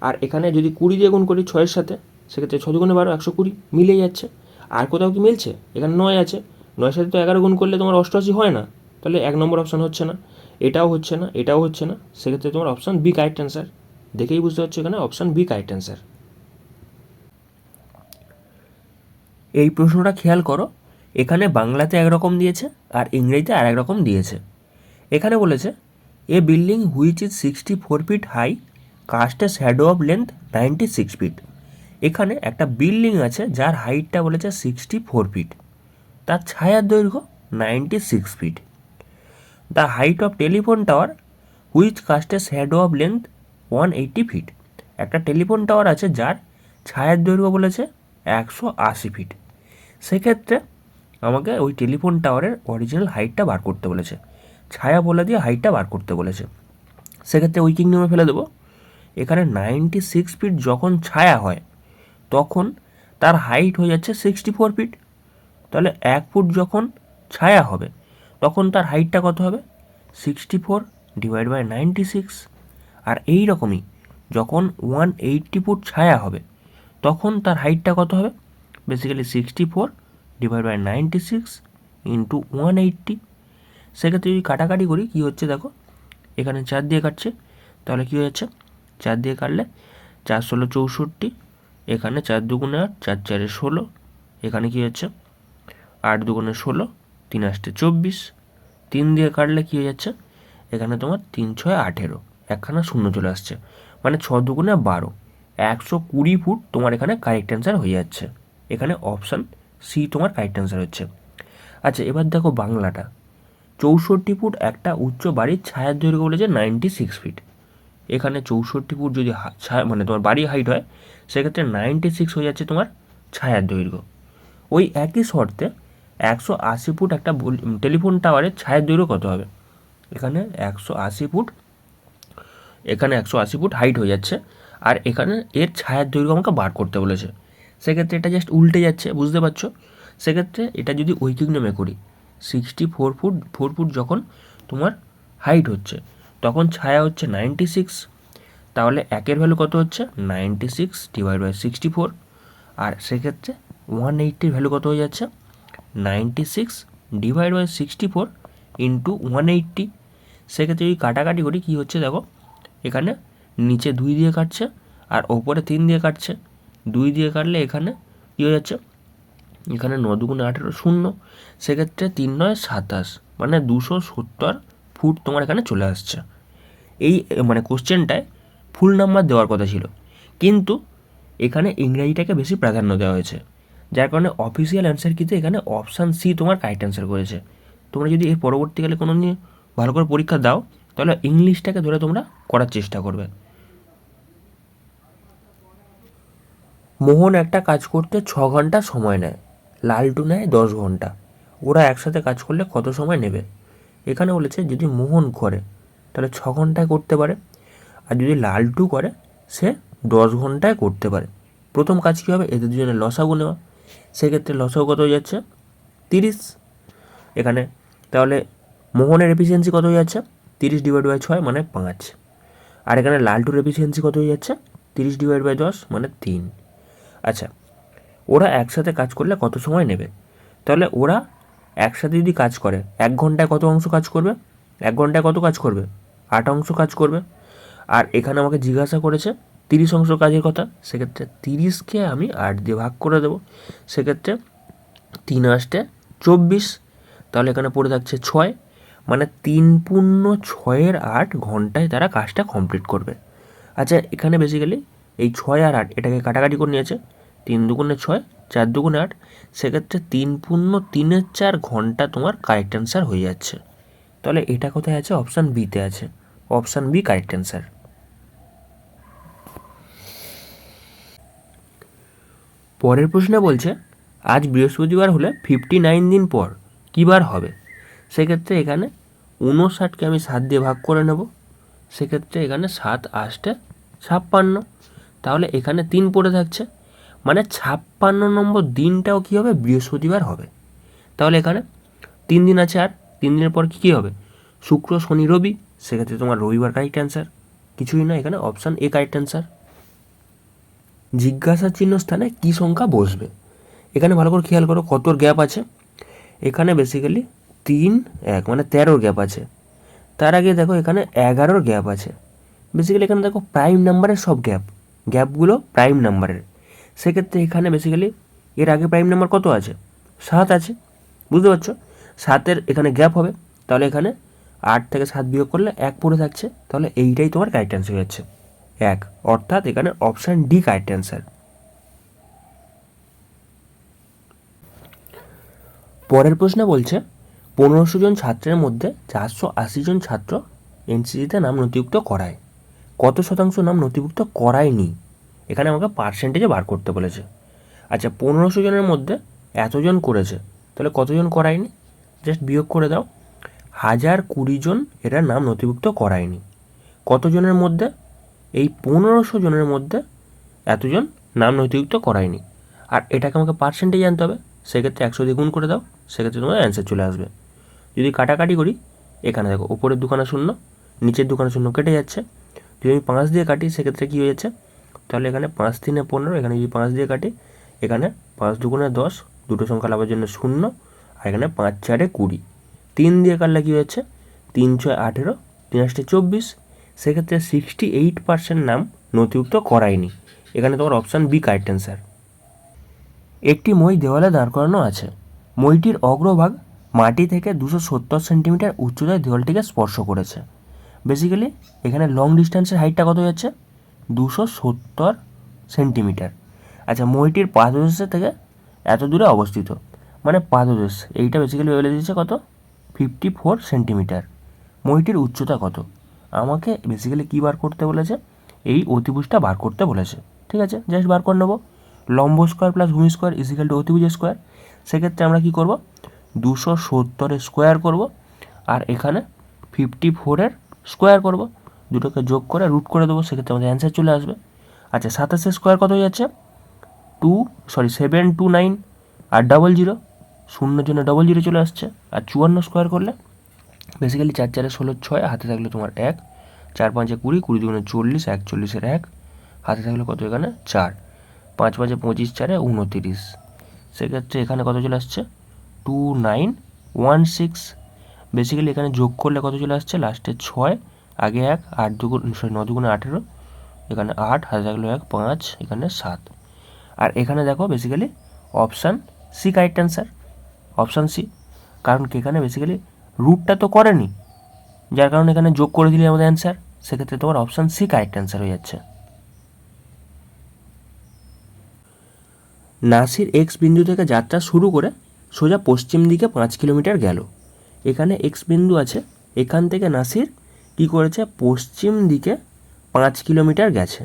Speaker 1: আর এখানে যদি 20 দিয়ে গুণ করি 6-এর সাথে, সেক্ষেত্রে 6 দুগুণে 12 120 মিলে যাচ্ছে। আর কোথাও কি মিলছে? এখানে 9 আছে, 9-এর সাথে তো 11 গুণ করলে তোমার 88 হয় না, তাহলে 1 নম্বর অপশান হচ্ছে না, এটাও হচ্ছে না, এটাও হচ্ছে না। সেক্ষেত্রে তোমার অপশান বি কারেক্ট অ্যান্সার। দেখেই বুঝতে পারছো এখানে অপশান বি কারেক্ট অ্যান্সার। এই প্রশ্নটা খেয়াল করো, এখানে বাংলাতে একরকম দিয়েছে আর ইংরেজিতে আর একরকম দিয়েছে। এখানে বলেছে a building which is 64 feet high cast a shadow of length 96 feet. এখানে একটা বিল্ডিং আছে যার হাইটটা বলেছে 64 ফিট, তার ছায়ার দৈর্ঘ্য 96 feet. The height of telephone tower which cast a shadow of length 180 feet. একটা টেলিফোন টাওয়ার আছে যার ছায়ার দৈর্ঘ্য বলেছে 180 ফিট। সেক্ষেত্রে আমাকে ওই টেলিফোন টাওয়ারের অরিজিনাল হাইটটা বার করতে বলেছে, ছায়া বলে দিয়ে হাইটটা বার করতে বলেছে। সেক্ষেত্রে উইকিং নিয়মে ফেলে দেবো। এখানে 96 ফিট যখন ছায়া হয় তখন তার হাইট হয়ে যাচ্ছে 64 ফিট। তাহলে 1 ফুট যখন ছায়া হবে তখন তার হাইটটা কত হবে? 64 ডিভাইড বাই 96। আর এই রকমই যখন 180 ফুট ছায়া হবে তখন তার হাইটটা কত হবে? Basically 64 divide by 96 into 180। সেক্ষেত্রে যদি কাটাকাটি করি কী হচ্ছে দেখো, এখানে 4 দিয়ে কাটছে, তাহলে কী হয়ে যাচ্ছে? 4 দিয়ে কাটলে 4 ষোলো 64, এখানে 4 দুগুণে 8, 4 চারে 16, এখানে কী হচ্ছে? 8 দুগুণে 16, 3 আষ্টে 24, 3 দিয়ে কাটলে কী হয়ে যাচ্ছে? এখানে তোমার 3 ছয় 18, একখানা শূন্য চলে আসছে, মানে 6 দুগুণে 12, 120 ফুট তোমার এখানে কারেক্ট অ্যান্সার হয়ে যাচ্ছে। এখানে অপশান সি তোমার কারেক্ট অ্যান্সার হচ্ছে। আচ্ছা, এবার দেখো বাংলাটা। 64 ফুট একটা উচ্চ বাড়ির ছায়ার দৈর্ঘ্য বলেছে 96 ফিট। এখানে 64 ফুট যদি ছায়া মানে তোমার বাড়ি হাইট হয়, সেক্ষেত্রে 96 হয়ে যাচ্ছে তোমার ছায়ার দৈর্ঘ্য। ওই একই শর্তে 180 ফুট একটা টেলিফোন টাওয়ারের ছায়ার দৈর্ঘ্য কত হবে? এখানে 180 ফুট, এখানে 180 ফুট হাইট হয়ে যাচ্ছে, আর এখানে এর ছায়ার দৈর্ঘ্য আমাকে বার করতে বলেছে। সেক্ষেত্রে এটা জাস্ট উল্টে যাচ্ছে, বুঝতে পারছো? সেক্ষেত্রে এটা যদি ঐকিক নিয়মে করি, 64 ফুট 4 ফুট যখন তোমার হাইট হচ্ছে তখন ছায়া হচ্ছে 96, তাহলে একের ভ্যালু কত হচ্ছে? 96 ডিভাইড বাই 64। আর সেক্ষেত্রে 180-র ভ্যালু কত হয়ে যাচ্ছে? 96 ডিভাইড বাই 64 ইন্টু 180। সেক্ষেত্রে যদি কাটাকাটি করি কী হচ্ছে দেখো, এখানে নিচে 2 দিয়ে কাটছে আর ওপরে 3 দিয়ে কাটছে। 2 দিয়ে কাটলে এখানে কী হয়ে যাচ্ছে? এখানে 9 দুগুণে 18, শূন্য। সেক্ষেত্রে 3 9 27, মানে 270 ফুট তোমার এখানে চলে আসছে। এই মানে কোশ্চেনটায় ফুল নাম্বার দেওয়ার কথা ছিল, কিন্তু এখানে ইংরাজিটাকে বেশি প্রাধান্য দেওয়া হয়েছে, যার কারণে অফিসিয়াল অ্যান্সার কিন্তু এখানে অপশান সি তোমার কারেক্ট অ্যান্সার করেছে। তোমরা যদি এর পরবর্তীকালে কোনো নিয়ে ভালো করে পরীক্ষা দাও তাহলে ইংলিশটাকে ধরে তোমরা করার চেষ্টা করবে। মোহন একটা কাজ করতে 6 ঘন্টা সময় নেয়, লালটু নেয় 10 ঘন্টা। ওরা একসাথে কাজ করলে কত সময় নেবে? এখানে বলেছে যদি মোহন করে তাহলে 6 ঘন্টায় করতে পারে, আর যদি লালটু করে সে 10 ঘন্টায় করতে পারে। প্রথম কাজ কী হবে? এদের দুজনে লসাগু নেওয়া। সেক্ষেত্রে লসাগু কত হয়ে যাচ্ছে? 30। এখানে তাহলে মোহনের এফিসিয়েন্সি কত হয়ে যাচ্ছে? 30 ডিভাইড বাই 6 মানে 5। আর এখানে লালটুর এফিসিয়েন্সি কত হয়ে যাচ্ছে? 30 ডিভাইড বাই 10 মানে 3। আচ্ছা, ওরা একসাথে কাজ করলে কত সময় নেবে? তাহলে ওরা একসাথে যদি কাজ করে 1 ঘন্টায় কত অংশ কাজ করবে? 1 ঘন্টায় কত কাজ করবে? 8 অংশ কাজ করবে। আর এখানে আমাকে জিজ্ঞাসা করেছে 30 অংশ কাজের কথা, সেক্ষেত্রে 30কে আমি 8 দিয়ে ভাগ করে দেবো। সেক্ষেত্রে 3 আষ্টে 24, তাহলে এখানে পড়ে থাকছে 6, মানে 3 পূর্ণ 6-এর 8 ঘন্টায় তারা কাজটা কমপ্লিট করবে। আচ্ছা, এখানে বেসিক্যালি এই 6 আর 8 এটাকে কাটাকাটি করে নিয়েছে, 3 দুগুণে 6, 4 দুগুণে 8, সেক্ষেত্রে 3 পূর্ণ 3-এর 4 ঘন্টা তোমার কারেক্ট অ্যান্সার হয়ে যাচ্ছে। তাহলে এটা কোথায় আছে? অপশান বিতে আছে। Option B correct answer. পরের প্রশ্নে বলছে আজ বৃহস্পতিবার হলে 59 দিন পর কী বার হবে? সেক্ষেত্রে এখানে 59কে আমি 7 দিয়ে ভাগ করে নেব। সেক্ষেত্রে এখানে 7 আষ্টে 56, তাহলে এখানে 3 পড়ে থাকছে, মানে 56 নম্বর দিনটাও কী হবে? বৃহস্পতিবার হবে। তাহলে এখানে 3 দিন আছে, আর 3 দিনের পর কী হবে? শুক্র শনি রবি, সেক্ষেত্রে তোমার রবিবার কারেক্ট অ্যান্সার, কিছুই না, এখানে অপশান এ কারেক্ট অ্যান্সার। জিজ্ঞাসা চিহ্ন স্থানে কী সংখ্যা বসবে? এখানে ভালো করে খেয়াল করো কতর গ্যাপ আছে। এখানে বেসিক্যালি 3 1 মানে 13 গ্যাপ আছে। তার আগে দেখো এখানে 11 গ্যাপ আছে। বেসিক্যালি এখানে দেখো প্রাইম নাম্বারের সব গ্যাপগুলো প্রাইম নাম্বারের। সেক্ষেত্রে এখানে বেসিক্যালি এর আগে প্রাইম নাম্বার কত আছে? 7 আছে, বুঝতে পারছো? 7-এর এখানে গ্যাপ হবে, তাহলে এখানে 8 থেকে 7 বিয়োগ করলে 1 পড়ে থাকছে, তাহলে এইটাই তোমার কারেক্ট অ্যান্সার হয়ে যাচ্ছে 1, অর্থাৎ এখানে অপশান ডি কারেক্ট অ্যান্সার। পরের প্রশ্নে বলছে 1500 জন ছাত্রের মধ্যে 480 জন ছাত্র এনসিসিতে নাম নথিভুক্ত করায়, কত শতাংশ নাম নথিভুক্ত করায়নি? এখানে আমাকে পার্সেন্টেজে বার করতে বলেছে। আচ্ছা, 1500 জনের মধ্যে এতজন করেছে, তাহলে কতজন করায়নি? জাস্ট বিয়োগ করে দাও। 1020 জন এরা নাম নথিভুক্ত করায়নি। কতজনের মধ্যে? এই 1500 জনের মধ্যে এতজন নাম নথিভুক্ত করায়নি। আর এটাকে আমাকে পার্সেন্টেজ আনতে হবে, সেক্ষেত্রে 100 দিয়ে গুণ করে দাও, সেক্ষেত্রে তোমার অ্যান্সার চলে আসবে। যদি কাটাকাটি করি, এখানে দেখো উপরের দুখানা শূন্য, নিচের দুখানা শূন্য কেটে যাচ্ছে। যদি আমি 5 দিয়ে কাটি, সেক্ষেত্রে কী হয়ে যাচ্ছে? তাহলে এখানে 5 3 15, এখানে যদি 5 দিয়ে কাটি, এখানে 5 2 10, দুটো সংখ্যা লাভার জন্য শূন্য, আর এখানে 5 4 20। 3 দিয়ে কাটলে কী হচ্ছে? 3 6 18, 3 8 24। সেক্ষেত্রে 68% নাম নথিভুক্ত করায়নি। এখানে তোমার অপশান বি কারেক্ট অ্যান্সার। একটি মই দেওয়ালে দাঁড় করানো আছে। মইটির অগ্রভাগ মাটি থেকে 270 সেন্টিমিটার উচ্চতায় দেওয়ালটিকে স্পর্শ করেছে। বেসিক্যালি এখানে লং ডিস্টেন্সের হাইটটা কত যাচ্ছে? 270 সেন্টিমিটার। আচ্ছা, মইটির পাদদেশ থেকে এত দূরে অবস্থিত, মানে পাদদেশ এইটা বেসিক্যালি বলে দিয়েছে কত? 54 সেন্টিমিটার। মইটির উচ্চতা কত? আমাকে বেসিক্যালি কী বার করতে বলেছে? এই অতিভুজটা বার করতে বলেছে। ঠিক আছে, জাস্ট বার করে নেবো। লম্ব স্কোয়ার প্লাস ভূমি স্কোয়ার ইজিক্যাল টু অতিভুজ স্কোয়ার। সেক্ষেত্রে আমরা কী করব? 270 স্কোয়ার করব, আর এখানে 54 স্কোয়ার করব। দুটোকে যোগ করে রুট করে দেবো, সেক্ষেত্রে আমাদের অ্যান্সার চলে আসবে। আচ্ছা, 27 স্কোয়ার কত হয়ে যাচ্ছে? 729, আর 00, শূন্যর জন্য 00 চলে আসছে। আর 54 স্কোয়ার করলে বেসিক্যালি 4 4 16 6, হাতে থাকলে তোমার 1, 4 5 20, 20 2 40, 41 1, হাতে থাকলে কত? এখানে 4, 5 5 25, 4 29। সেক্ষেত্রে এখানে কত চলে আসছে? 2916। বেসিক্যালি এখানে যোগ করলে কত চলে আসছে? লাস্টে 6, আগে 1, 8 2 9 2 18, এখানে 8, হাতে থাকলো 1, 5, এখানে 7। আর এখানে দেখো basically option C correct answer. Option C, কারণ কি এখানে বেসিক্যালি রুটটা তো করেনি, যার কারণে এখানে যোগ করে দিলে আমাদের অ্যান্সার। সেক্ষেত্রে তোমার অপশান সি কারেক্ট অ্যান্সার হয়ে যাচ্ছে। নাসির এক্স বিন্দু থেকে যাত্রা শুরু করে সোজা পশ্চিম দিকে 5 কিলোমিটার গেল। এখানে এক্স বিন্দু আছে, এখান থেকে নাসির কী করেছে? পশ্চিম দিকে 5 কিলোমিটার গেছে।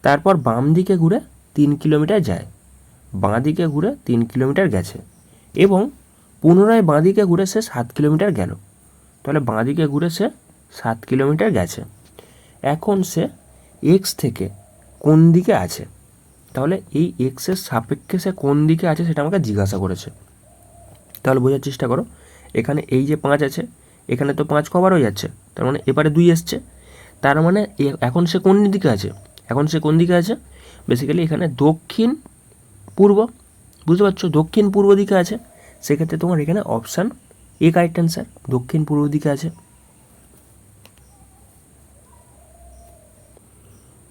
Speaker 1: তারপর বাম দিকে ঘুরে 3 কিলোমিটার যায়, বাঁ দিকে ঘুরে 3 কিলোমিটার গেছে, এবং পুনরায় বাঁ দিকে ঘুরে সে 7 কিলোমিটার গেল। তাহলে বাঁ দিকে ঘুরে সে 7 কিলোমিটার গেছে। এখন সে এক্স থেকে কোন দিকে আছে? তাহলে এই এক্সের সাপেক্ষে সে কোন দিকে আছে সেটা আমাকে জিজ্ঞাসা করেছে। তাহলে বোঝার চেষ্টা করো, এখানে এই যে 5 আছে, এখানে তো 5 কভার হয়ে যাচ্ছে, তার মানে এবারে 2 এসছে। তার মানে এখন সে কোন দিকে আছে? এখন সে কোন দিকে আছে? বেসিক্যালি এখানে দক্ষিণ পূর্ব, বুঝতে পারছো? দক্ষিণ পূর্ব দিকে আছে। সেক্ষেত্রে তোমার এখানে অপশান এ কারেক্ট অ্যান্সার, দক্ষিণ পূর্ব দিকে আছে।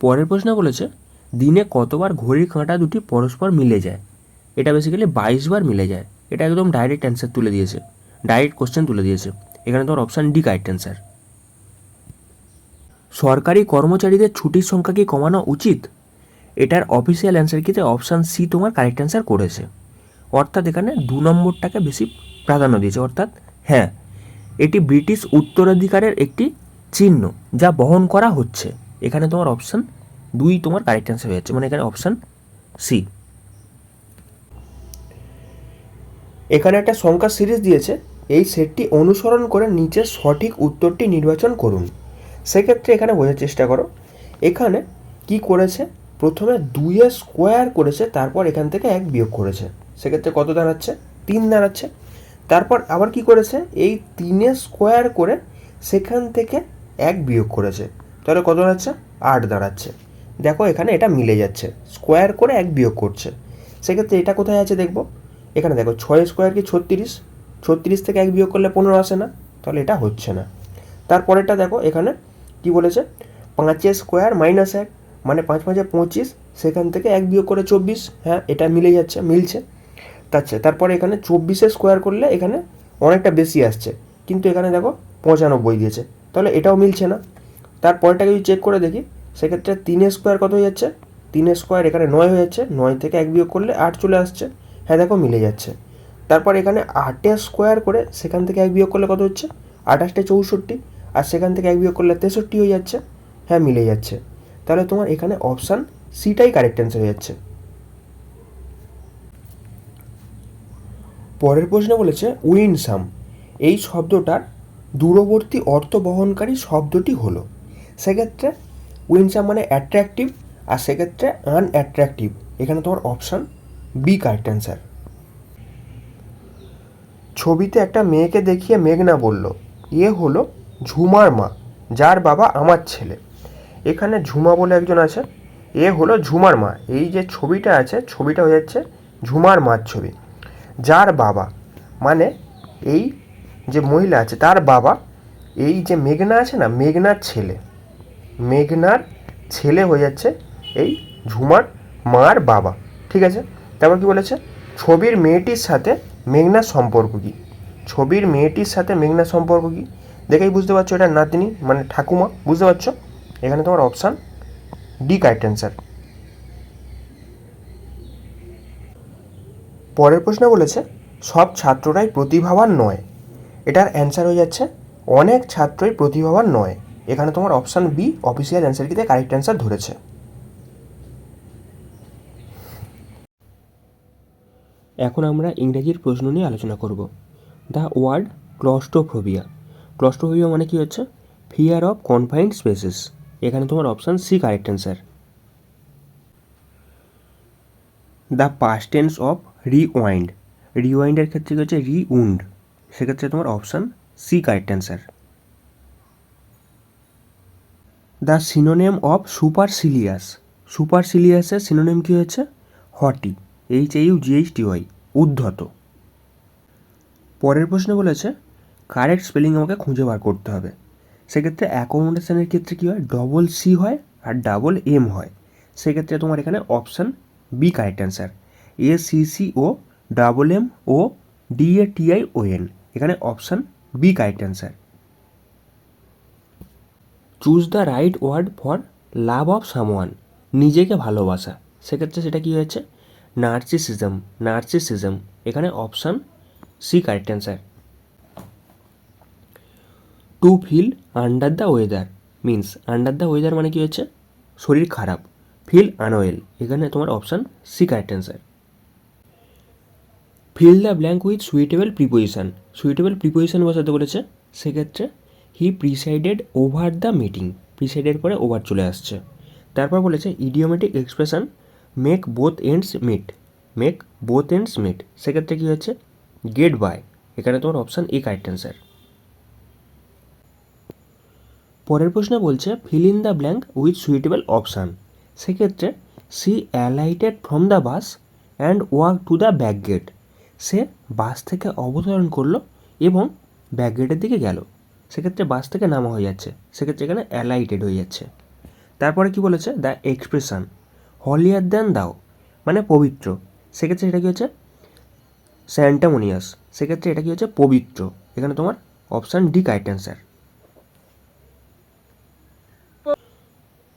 Speaker 1: পরের প্রশ্ন বলেছে, দিনে কতবার ঘড়ির কাঁটা দুটি পরস্পর মিলে যায়? এটা বেসিক্যালি 22 বার মিলে যায়। এটা একদম ডাইরেক্ট অ্যান্সার তুলে দিয়েছে, ডাইরেক্ট কোশ্চেন তুলে দিয়েছে। এখানে তোমার অপশান ডি কারেক্ট অ্যান্সার। সরকারি কর্মচারীদের ছুটির সংখ্যা কি কমানো উচিত? এটার অফিসিয়াল অ্যান্সার কিন্তু অপশান সি তোমার কারেক্ট অ্যান্সার করেছে। অর্থাৎ এখানে 2 নম্বরটাকে বেশি প্রাধান্য দিয়েছে। অর্থাৎ হ্যাঁ, এটি ব্রিটিশ উত্তরাধিকারের একটি চিহ্ন যা বহন করা হচ্ছে। এখানে তোমার অপশান 2 তোমার কারেক্ট অ্যান্সার হয়ে যাচ্ছে, মানে এখানে অপশান সি। এখানে একটা সংখ্যা সিরিজ দিয়েছে, এই সেটটি অনুসরণ করে নিচের সঠিক উত্তরটি নির্বাচন করুন। সেক্ষেত্রে এখানে বোঝার চেষ্টা করো, এখানে কি করেছে? প্রথমে 2 স্কোয়ার করেছে, তারপর এখান থেকে 1 বিয়োগ করেছে। সেক্ষেত্রে কত দাঁড়াচ্ছে? 3 দাঁড়াচ্ছে। তারপর আবার কি করেছে? এই 3 স্কোয়ার করে সেখান থেকে 1 বিয়োগ করেছে, তাহলে কত দাঁড়াচ্ছে? 8 দাঁড়াচ্ছে। দেখো এখানে এটা মিলে যাচ্ছে, স্কোয়ার করে 1 বিয়োগ করছে। সেক্ষেত্রে এটা কোথায় আছে দেখবো, এখানে দেখো 6 স্কোয়ার কি 36, 36 থেকে 1 বিয়োগ করলে 15 আসে না, তাহলে এটা হচ্ছে না। তারপরেরটা দেখো, এখানে কি বলেছে? 5 স্কোয়ার মাইনাস 1, মানে 5 5 25, সেখান থেকে 1 বিয়োগ করে 24। হ্যাঁ, এটা মিলে যাচ্ছে, মিলছে। আচ্ছা, তারপরে এখানে 24 স্কোয়ার করলে এখানে অনেকটা বেশি আসছে, কিন্তু এখানে দেখো 95 দিয়েছে, তাহলে এটাও মিলছে না। তারপরটা যদি চেক করে দেখি, সেক্ষেত্রে 3 স্কোয়ার কত হয়ে যাচ্ছে? 3 স্কোয়ার এখানে 9 হয়ে যাচ্ছে, 9 থেকে 1 বিয়োগ করলে 8 চলে আসছে। হ্যাঁ দেখো মিলে যাচ্ছে। তারপর এখানে 8 স্কোয়ার করে সেখান থেকে 1 বিয়োগ করলে কত হচ্ছে? 28 64, আর সেখান থেকে 1 বিয়োগ করলে 63 হয়ে যাচ্ছে। হ্যাঁ মিলে যাচ্ছে। তাহলে তোমার এখানে অপশান সিটাই কারেক্ট অ্যান্সার হয়ে যাচ্ছে। পরের প্রশ্নে বলেছে উইনসাম এই শব্দটার দূরবর্তী অর্থ বহনকারী শব্দটি হলো। সেক্ষেত্রে উইনসাম মানে অ্যাট্রাকটিভ, আর সেক্ষেত্রে আনঅ্যাট্রাকটিভ। এখানে তোমার অপশান বি কারেক্ট অ্যান্সার। ছবিতে একটা মেয়েকে দেখিয়ে মেঘনা বলল, এ হলো ঝুমার মা, যার বাবা আমার ছেলে। এখানে ঝুমা বলে একজন আছে, এ হলো ঝুমার মা। এই যে ছবিটা আছে, ছবিটা হয়ে যাচ্ছে ঝুমার মার ছবি। যার বাবা মানে এই যে মহিলা আছে তার বাবা, এই যে মেঘনা আছে না, মেঘনার ছেলে, মেঘনার ছেলে হয়ে যাচ্ছে এই ঝুমার মার বাবা। ঠিক আছে, তারপর কি বলেছে, ছবির মেয়েটির সাথে মেঘনার সম্পর্ক কী? ছবির মেয়েটির সাথে মেঘনার সম্পর্ক কী? দেখেই বুঝতে পারছো এটা নাতনি মানে ঠাকুমা, বুঝতে পারছো? এখানে তোমার অপশান ডি কারেক্ট অ্যান্সার। পরের প্রশ্ন বলেছে সব ছাত্ররাই প্রতিভাবান নয়। এটার অ্যান্সার হয়ে যাচ্ছে অনেক ছাত্রই প্রতিভাবান নয়। এখানে তোমার অপশান বি অফিসিয়াল অ্যান্সার কিতে কারেক্ট অ্যান্সার ধরেছে। এখন আমরা ইংরেজির প্রশ্ন নিয়ে আলোচনা করব। The word claustrophobia. ক্লস্ট্রোফোবিয়া মানে কি হচ্ছে? Fear of confined spaces. এখানে তোমার option C correct answer. The past tense of rewind. রিওয়াইন্ডের ক্ষেত্রে কী হচ্ছে? রিউন্ড। সেক্ষেত্রে তোমার option C correct answer. The synonym of supercilious. সুপারসিলিয়াসের সিনোনেম কী হচ্ছে? হটি। HAUGHTY, উদ্ধত। পরের প্রশ্নে বলেছে কারেক্ট স্পেলিং আমাকে খুঁজে বার করতে হবে। সেক্ষেত্রে অ্যাকোমোডেশনের ক্ষেত্রে কী হয়? ডবল সি হয় আর ডাবল এম হয়। সেক্ষেত্রে তোমার এখানে option B correct answer. ACCO double M O DATION। এখানে option B correct answer. Choose the right word for love of someone. নিজেকে ভালোবাসা। সেক্ষেত্রে সেটা কী হয়েছে? নার্সিসিজম। নার্সিসিজম। এখানে option C correct answer. To feel under the weather means, under the weather মানে কী হচ্ছে? শরীর খারাপ। Feel unwell. এখানে তোমার option C correct answer. Fill the blank with suitable preposition. Suitable preposition বসাতে বলেছে। সেক্ষেত্রে he presided over the meeting. Presided পরে ওভার চলে আসছে। তারপর বলেছে idiomatic expression make both ends meet. Make both ends meet. সেক্ষেত্রে কী হচ্ছে? Get by. এখানে তোমার অপশান এ কারেক্ট অ্যান্সার। পরের প্রশ্নে বলছে fill in the blank with suitable option. সেক্ষেত্রে she alighted from the bus and walk to the back gate. সে বাস থেকে অবতরণ করলো এবং ব্যাক গেটের দিকে গেল। সেক্ষেত্রে বাস থেকে নামা হয়ে যাচ্ছে। সেক্ষেত্রে এখানে অ্যালাইটেড হয়ে যাচ্ছে। তারপরে কি বলেছে? দ্য এক্সপ্রেশন হলিয়ার দ্যান দাও মানে পবিত্র। সেক্ষেত্রে এটা কী হচ্ছে? স্যান্টামোনিয়াস। সেক্ষেত্রে এটা কী হচ্ছে? পবিত্র। এখানে তোমার অপশান ডি কারেক্ট অ্যান্সার।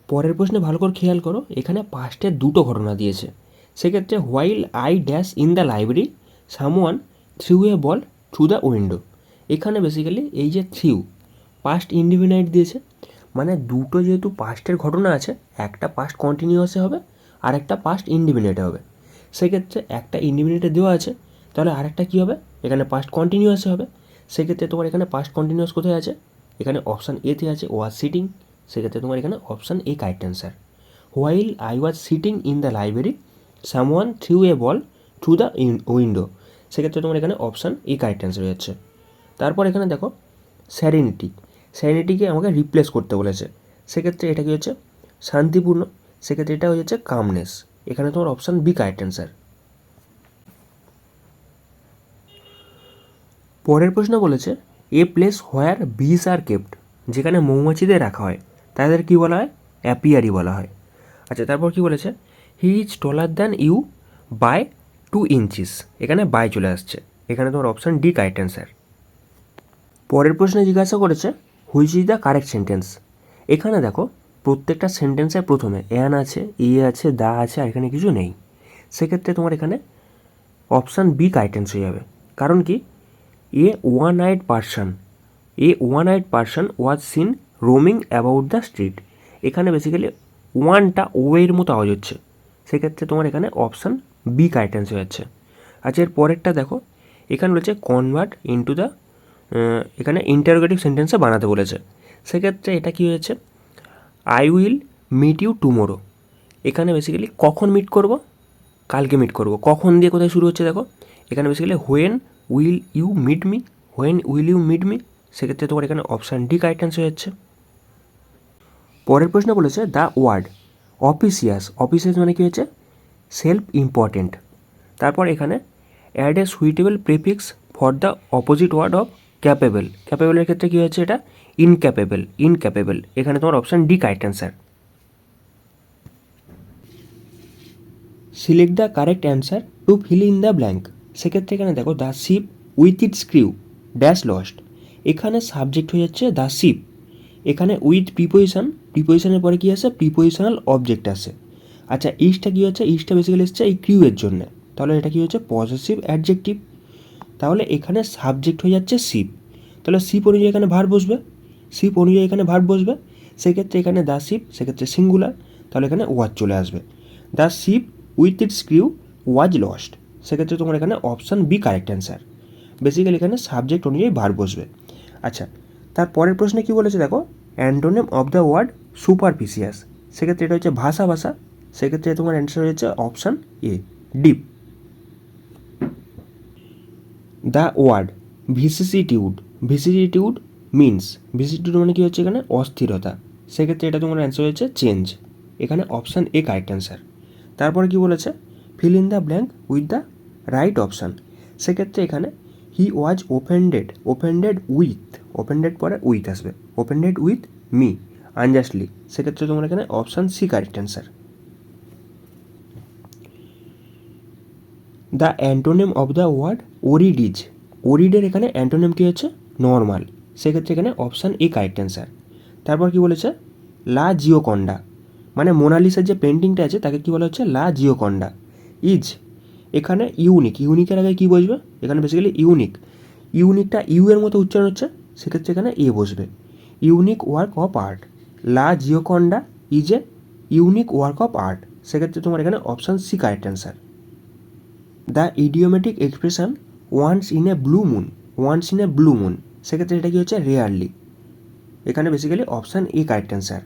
Speaker 1: পরের প্রশ্নে ভালো করে খেয়াল করো, এখানে পাস্টের দুটো ঘটনা দিয়েছে। সেক্ষেত্রে while I dash in the library someone threw a ball through the window. এখানে বেসিক্যালি এই যে থ্রিউ পাস্ট ইনডিফিনাইট দিয়েছে, মানে দুটো যেহেতু পাস্টের ঘটনা আছে, একটা পাস্ট কন্টিনিউয়াসে হবে আর একটা পাস্ট ইনডিফিনাইটে হবে। সেক্ষেত্রে একটা ইনডিফিনাইটে দেওয়া আছে, তাহলে আরেকটা কী হবে? এখানে পাস্ট কন্টিনিউয়াসে হবে। সেক্ষেত্রে তোমার এখানে পাস্ট কন্টিনিউয়াস কোথায় আছে? এখানে অপশান এতে আছে ওয়াজ সিটিং। সেক্ষেত্রে তোমার এখানে option A correct answer. While I was sitting in the library someone threw a ball through the window. সেক্ষেত্রে তোমার এখানে অপশান এ কারেক্ট অ্যান্সার হয়ে যাচ্ছে। তারপর এখানে দেখো স্যারেনিটি। স্যারেনিটিকে আমাকে রিপ্লেস করতে বলেছে। সেক্ষেত্রে এটা কী হচ্ছে? শান্তিপূর্ণ। সেক্ষেত্রে এটা হয়ে যাচ্ছে কামনেস। এখানে তোমার অপশান বি কারেক্ট অ্যান্সার। পরের প্রশ্ন বলেছে এ প্লেস হোয়ার বিস আর কেপ্ট। যেখানে মৌমাছিদের রাখা হয় তাদের কী বলা হয়? অ্যাপিয়ারি বলা হয়। আচ্ছা, তারপর কী বলেছে? He is taller than you by 2 inches. এখানে বাই চলে আসছে। এখানে তোমার অপশান ডি কারেক্ট অ্যান্সার। পরের প্রশ্নে জিজ্ঞাসা করেছে which is the correct sentence. এখানে দেখো প্রত্যেকটা সেন্টেন্সের প্রথমে অ্যান আছে, এ আছে, দা আছে, আর এখানে কিছু নেই। সেক্ষেত্রে তোমার এখানে অপশান বি কারেক্ট অ্যান্সার হয়ে যাবে। কারণ কি? A one eyed person was seen roaming about the street. এখানে বেসিক্যালি ওয়ানটা ও এর মতো আওয়াজ হচ্ছে, সেক্ষেত্রে তোমার এখানে অপশান বি কারেক্ট অ্যান্সার হয়ে যাচ্ছে। আচ্ছা, এর পরেরটা দেখো, এখানে রয়েছে কনভার্ট ইনটু দ্য, এখানে ইন্টারোগেটিভ সেন্টেন্সে বানাতে বলেছে। সেক্ষেত্রে এটা কী হয়েছে, I will meet you tomorrow. এখানে বেসিক্যালি কখন মিট করব, কালকে মিট করব। কখন দিয়ে কোথায় শুরু হচ্ছে দেখো, এখানে basically when will you meet me, when will you meet me, সেক্ষেত্রে তোমার এখানে অপশান ডি কারেক্ট অ্যান্সার হয়ে যাচ্ছে। পরের প্রশ্ন বলেছে দ্য ওয়ার্ড অফিসিয়াস, অফিসিয়াস মানে কী হচ্ছে, সেলফ ইম্পর্টেন্ট। তারপর এখানে add a suitable prefix for the opposite word of capable. ক্যাপেবলের ক্ষেত্রে কী হচ্ছে, এটা ইনক্যাপেবল, ইনক্যাপেবল। এখানে তোমার option D correct answer. Select the correct answer to fill in the blank. সেক্ষেত্রে এখানে দেখো the ship with its crew dash lost. এখানে সাবজেক্ট হয়ে যাচ্ছে দ্য শিপ। এখানে উইথ প্রিপোজিশন, প্রিপোজিশনের পরে কী আসে, প্রিপোজিশনাল অবজেক্ট আসে। আচ্ছা, ইসটা কী হচ্ছে, ইসটা বেসিক্যালি এসছে এই ক্রিউ এর জন্য, তাহলে এটা কী হচ্ছে, পজেসিভ অ্যাডজেক্টিভ। তাহলে এখানে সাবজেক্ট হয়ে যাচ্ছে শিপ, তাহলে শিপ অনুযায়ী এখানে ভার্ব বসবে, শিপ অনুযায়ী এখানে ভার্ব বসবে। সেক্ষেত্রে এখানে দ্য শিপ, সেক্ষেত্রে সিঙ্গুলার, তাহলে এখানে ওয়াজ চলে আসবে। The ship with its crew was lost, সেক্ষেত্রে তোমার এখানে option B correct answer. Basically এখানে সাবজেক্ট অনুযায়ী ভার্ব বসবে। আচ্ছা, তার পরের প্রশ্নে কী বলেছে দেখো, antonym of the word superficial. সেক্ষেত্রে এটা হচ্ছে ভাষা ভাষা, সেক্ষেত্রে তোমার অ্যান্সার হচ্ছে option A deep. The word vicissitude, vicissitude means, vicissitude মানে কী হচ্ছে এখানে অস্থিরতা, সেক্ষেত্রে এটা তোমার অ্যান্সার হচ্ছে চেঞ্জ। এখানে অপশান এ কারেক্ট অ্যান্সার। তারপরে কী বলেছে, feel in the blank with the right option. সেক্ষেত্রে এখানে হি ওয়াজ ওফেন্ডেড, ওফেন্ডেড উইথ, ওফেন্ডেড পরে উইথ আসবে, ওফেন্ডেড উইথ মি আনজাস্টলি, সেক্ষেত্রে তোমার এখানে option C correct answer. The antonym of the word worried is, ওরিডের এখানে অ্যান্টোনিম কী হচ্ছে, নর্মাল, সেক্ষেত্রে এখানে অপশান এ কারেক্ট অ্যান্সার। তারপর কী বলেছে, লা জিওকন্ডা, মানে মোনালিসার যে পেন্টিংটা আছে তাকে কী বলা হচ্ছে, লা জিওকন্ডা। ইজ এখানে ইউনিক, ইউনিকের আগে কী বসবে, এখানে বেসিক্যালি ইউনিক, ইউনিকটা ইউ এর মতো উচ্চারণ হচ্ছে, সেক্ষেত্রে এখানে এ বসবে। Unique work of art, La Gioconda is a unique work of art, সেক্ষেত্রে তোমার এখানে option C correct answer. The idiomatic expression once in a blue moon, once in a blue moon, সেক্ষেত্রে এটা কী হচ্ছে, রেয়ারলি, এখানে basically option A correct answer.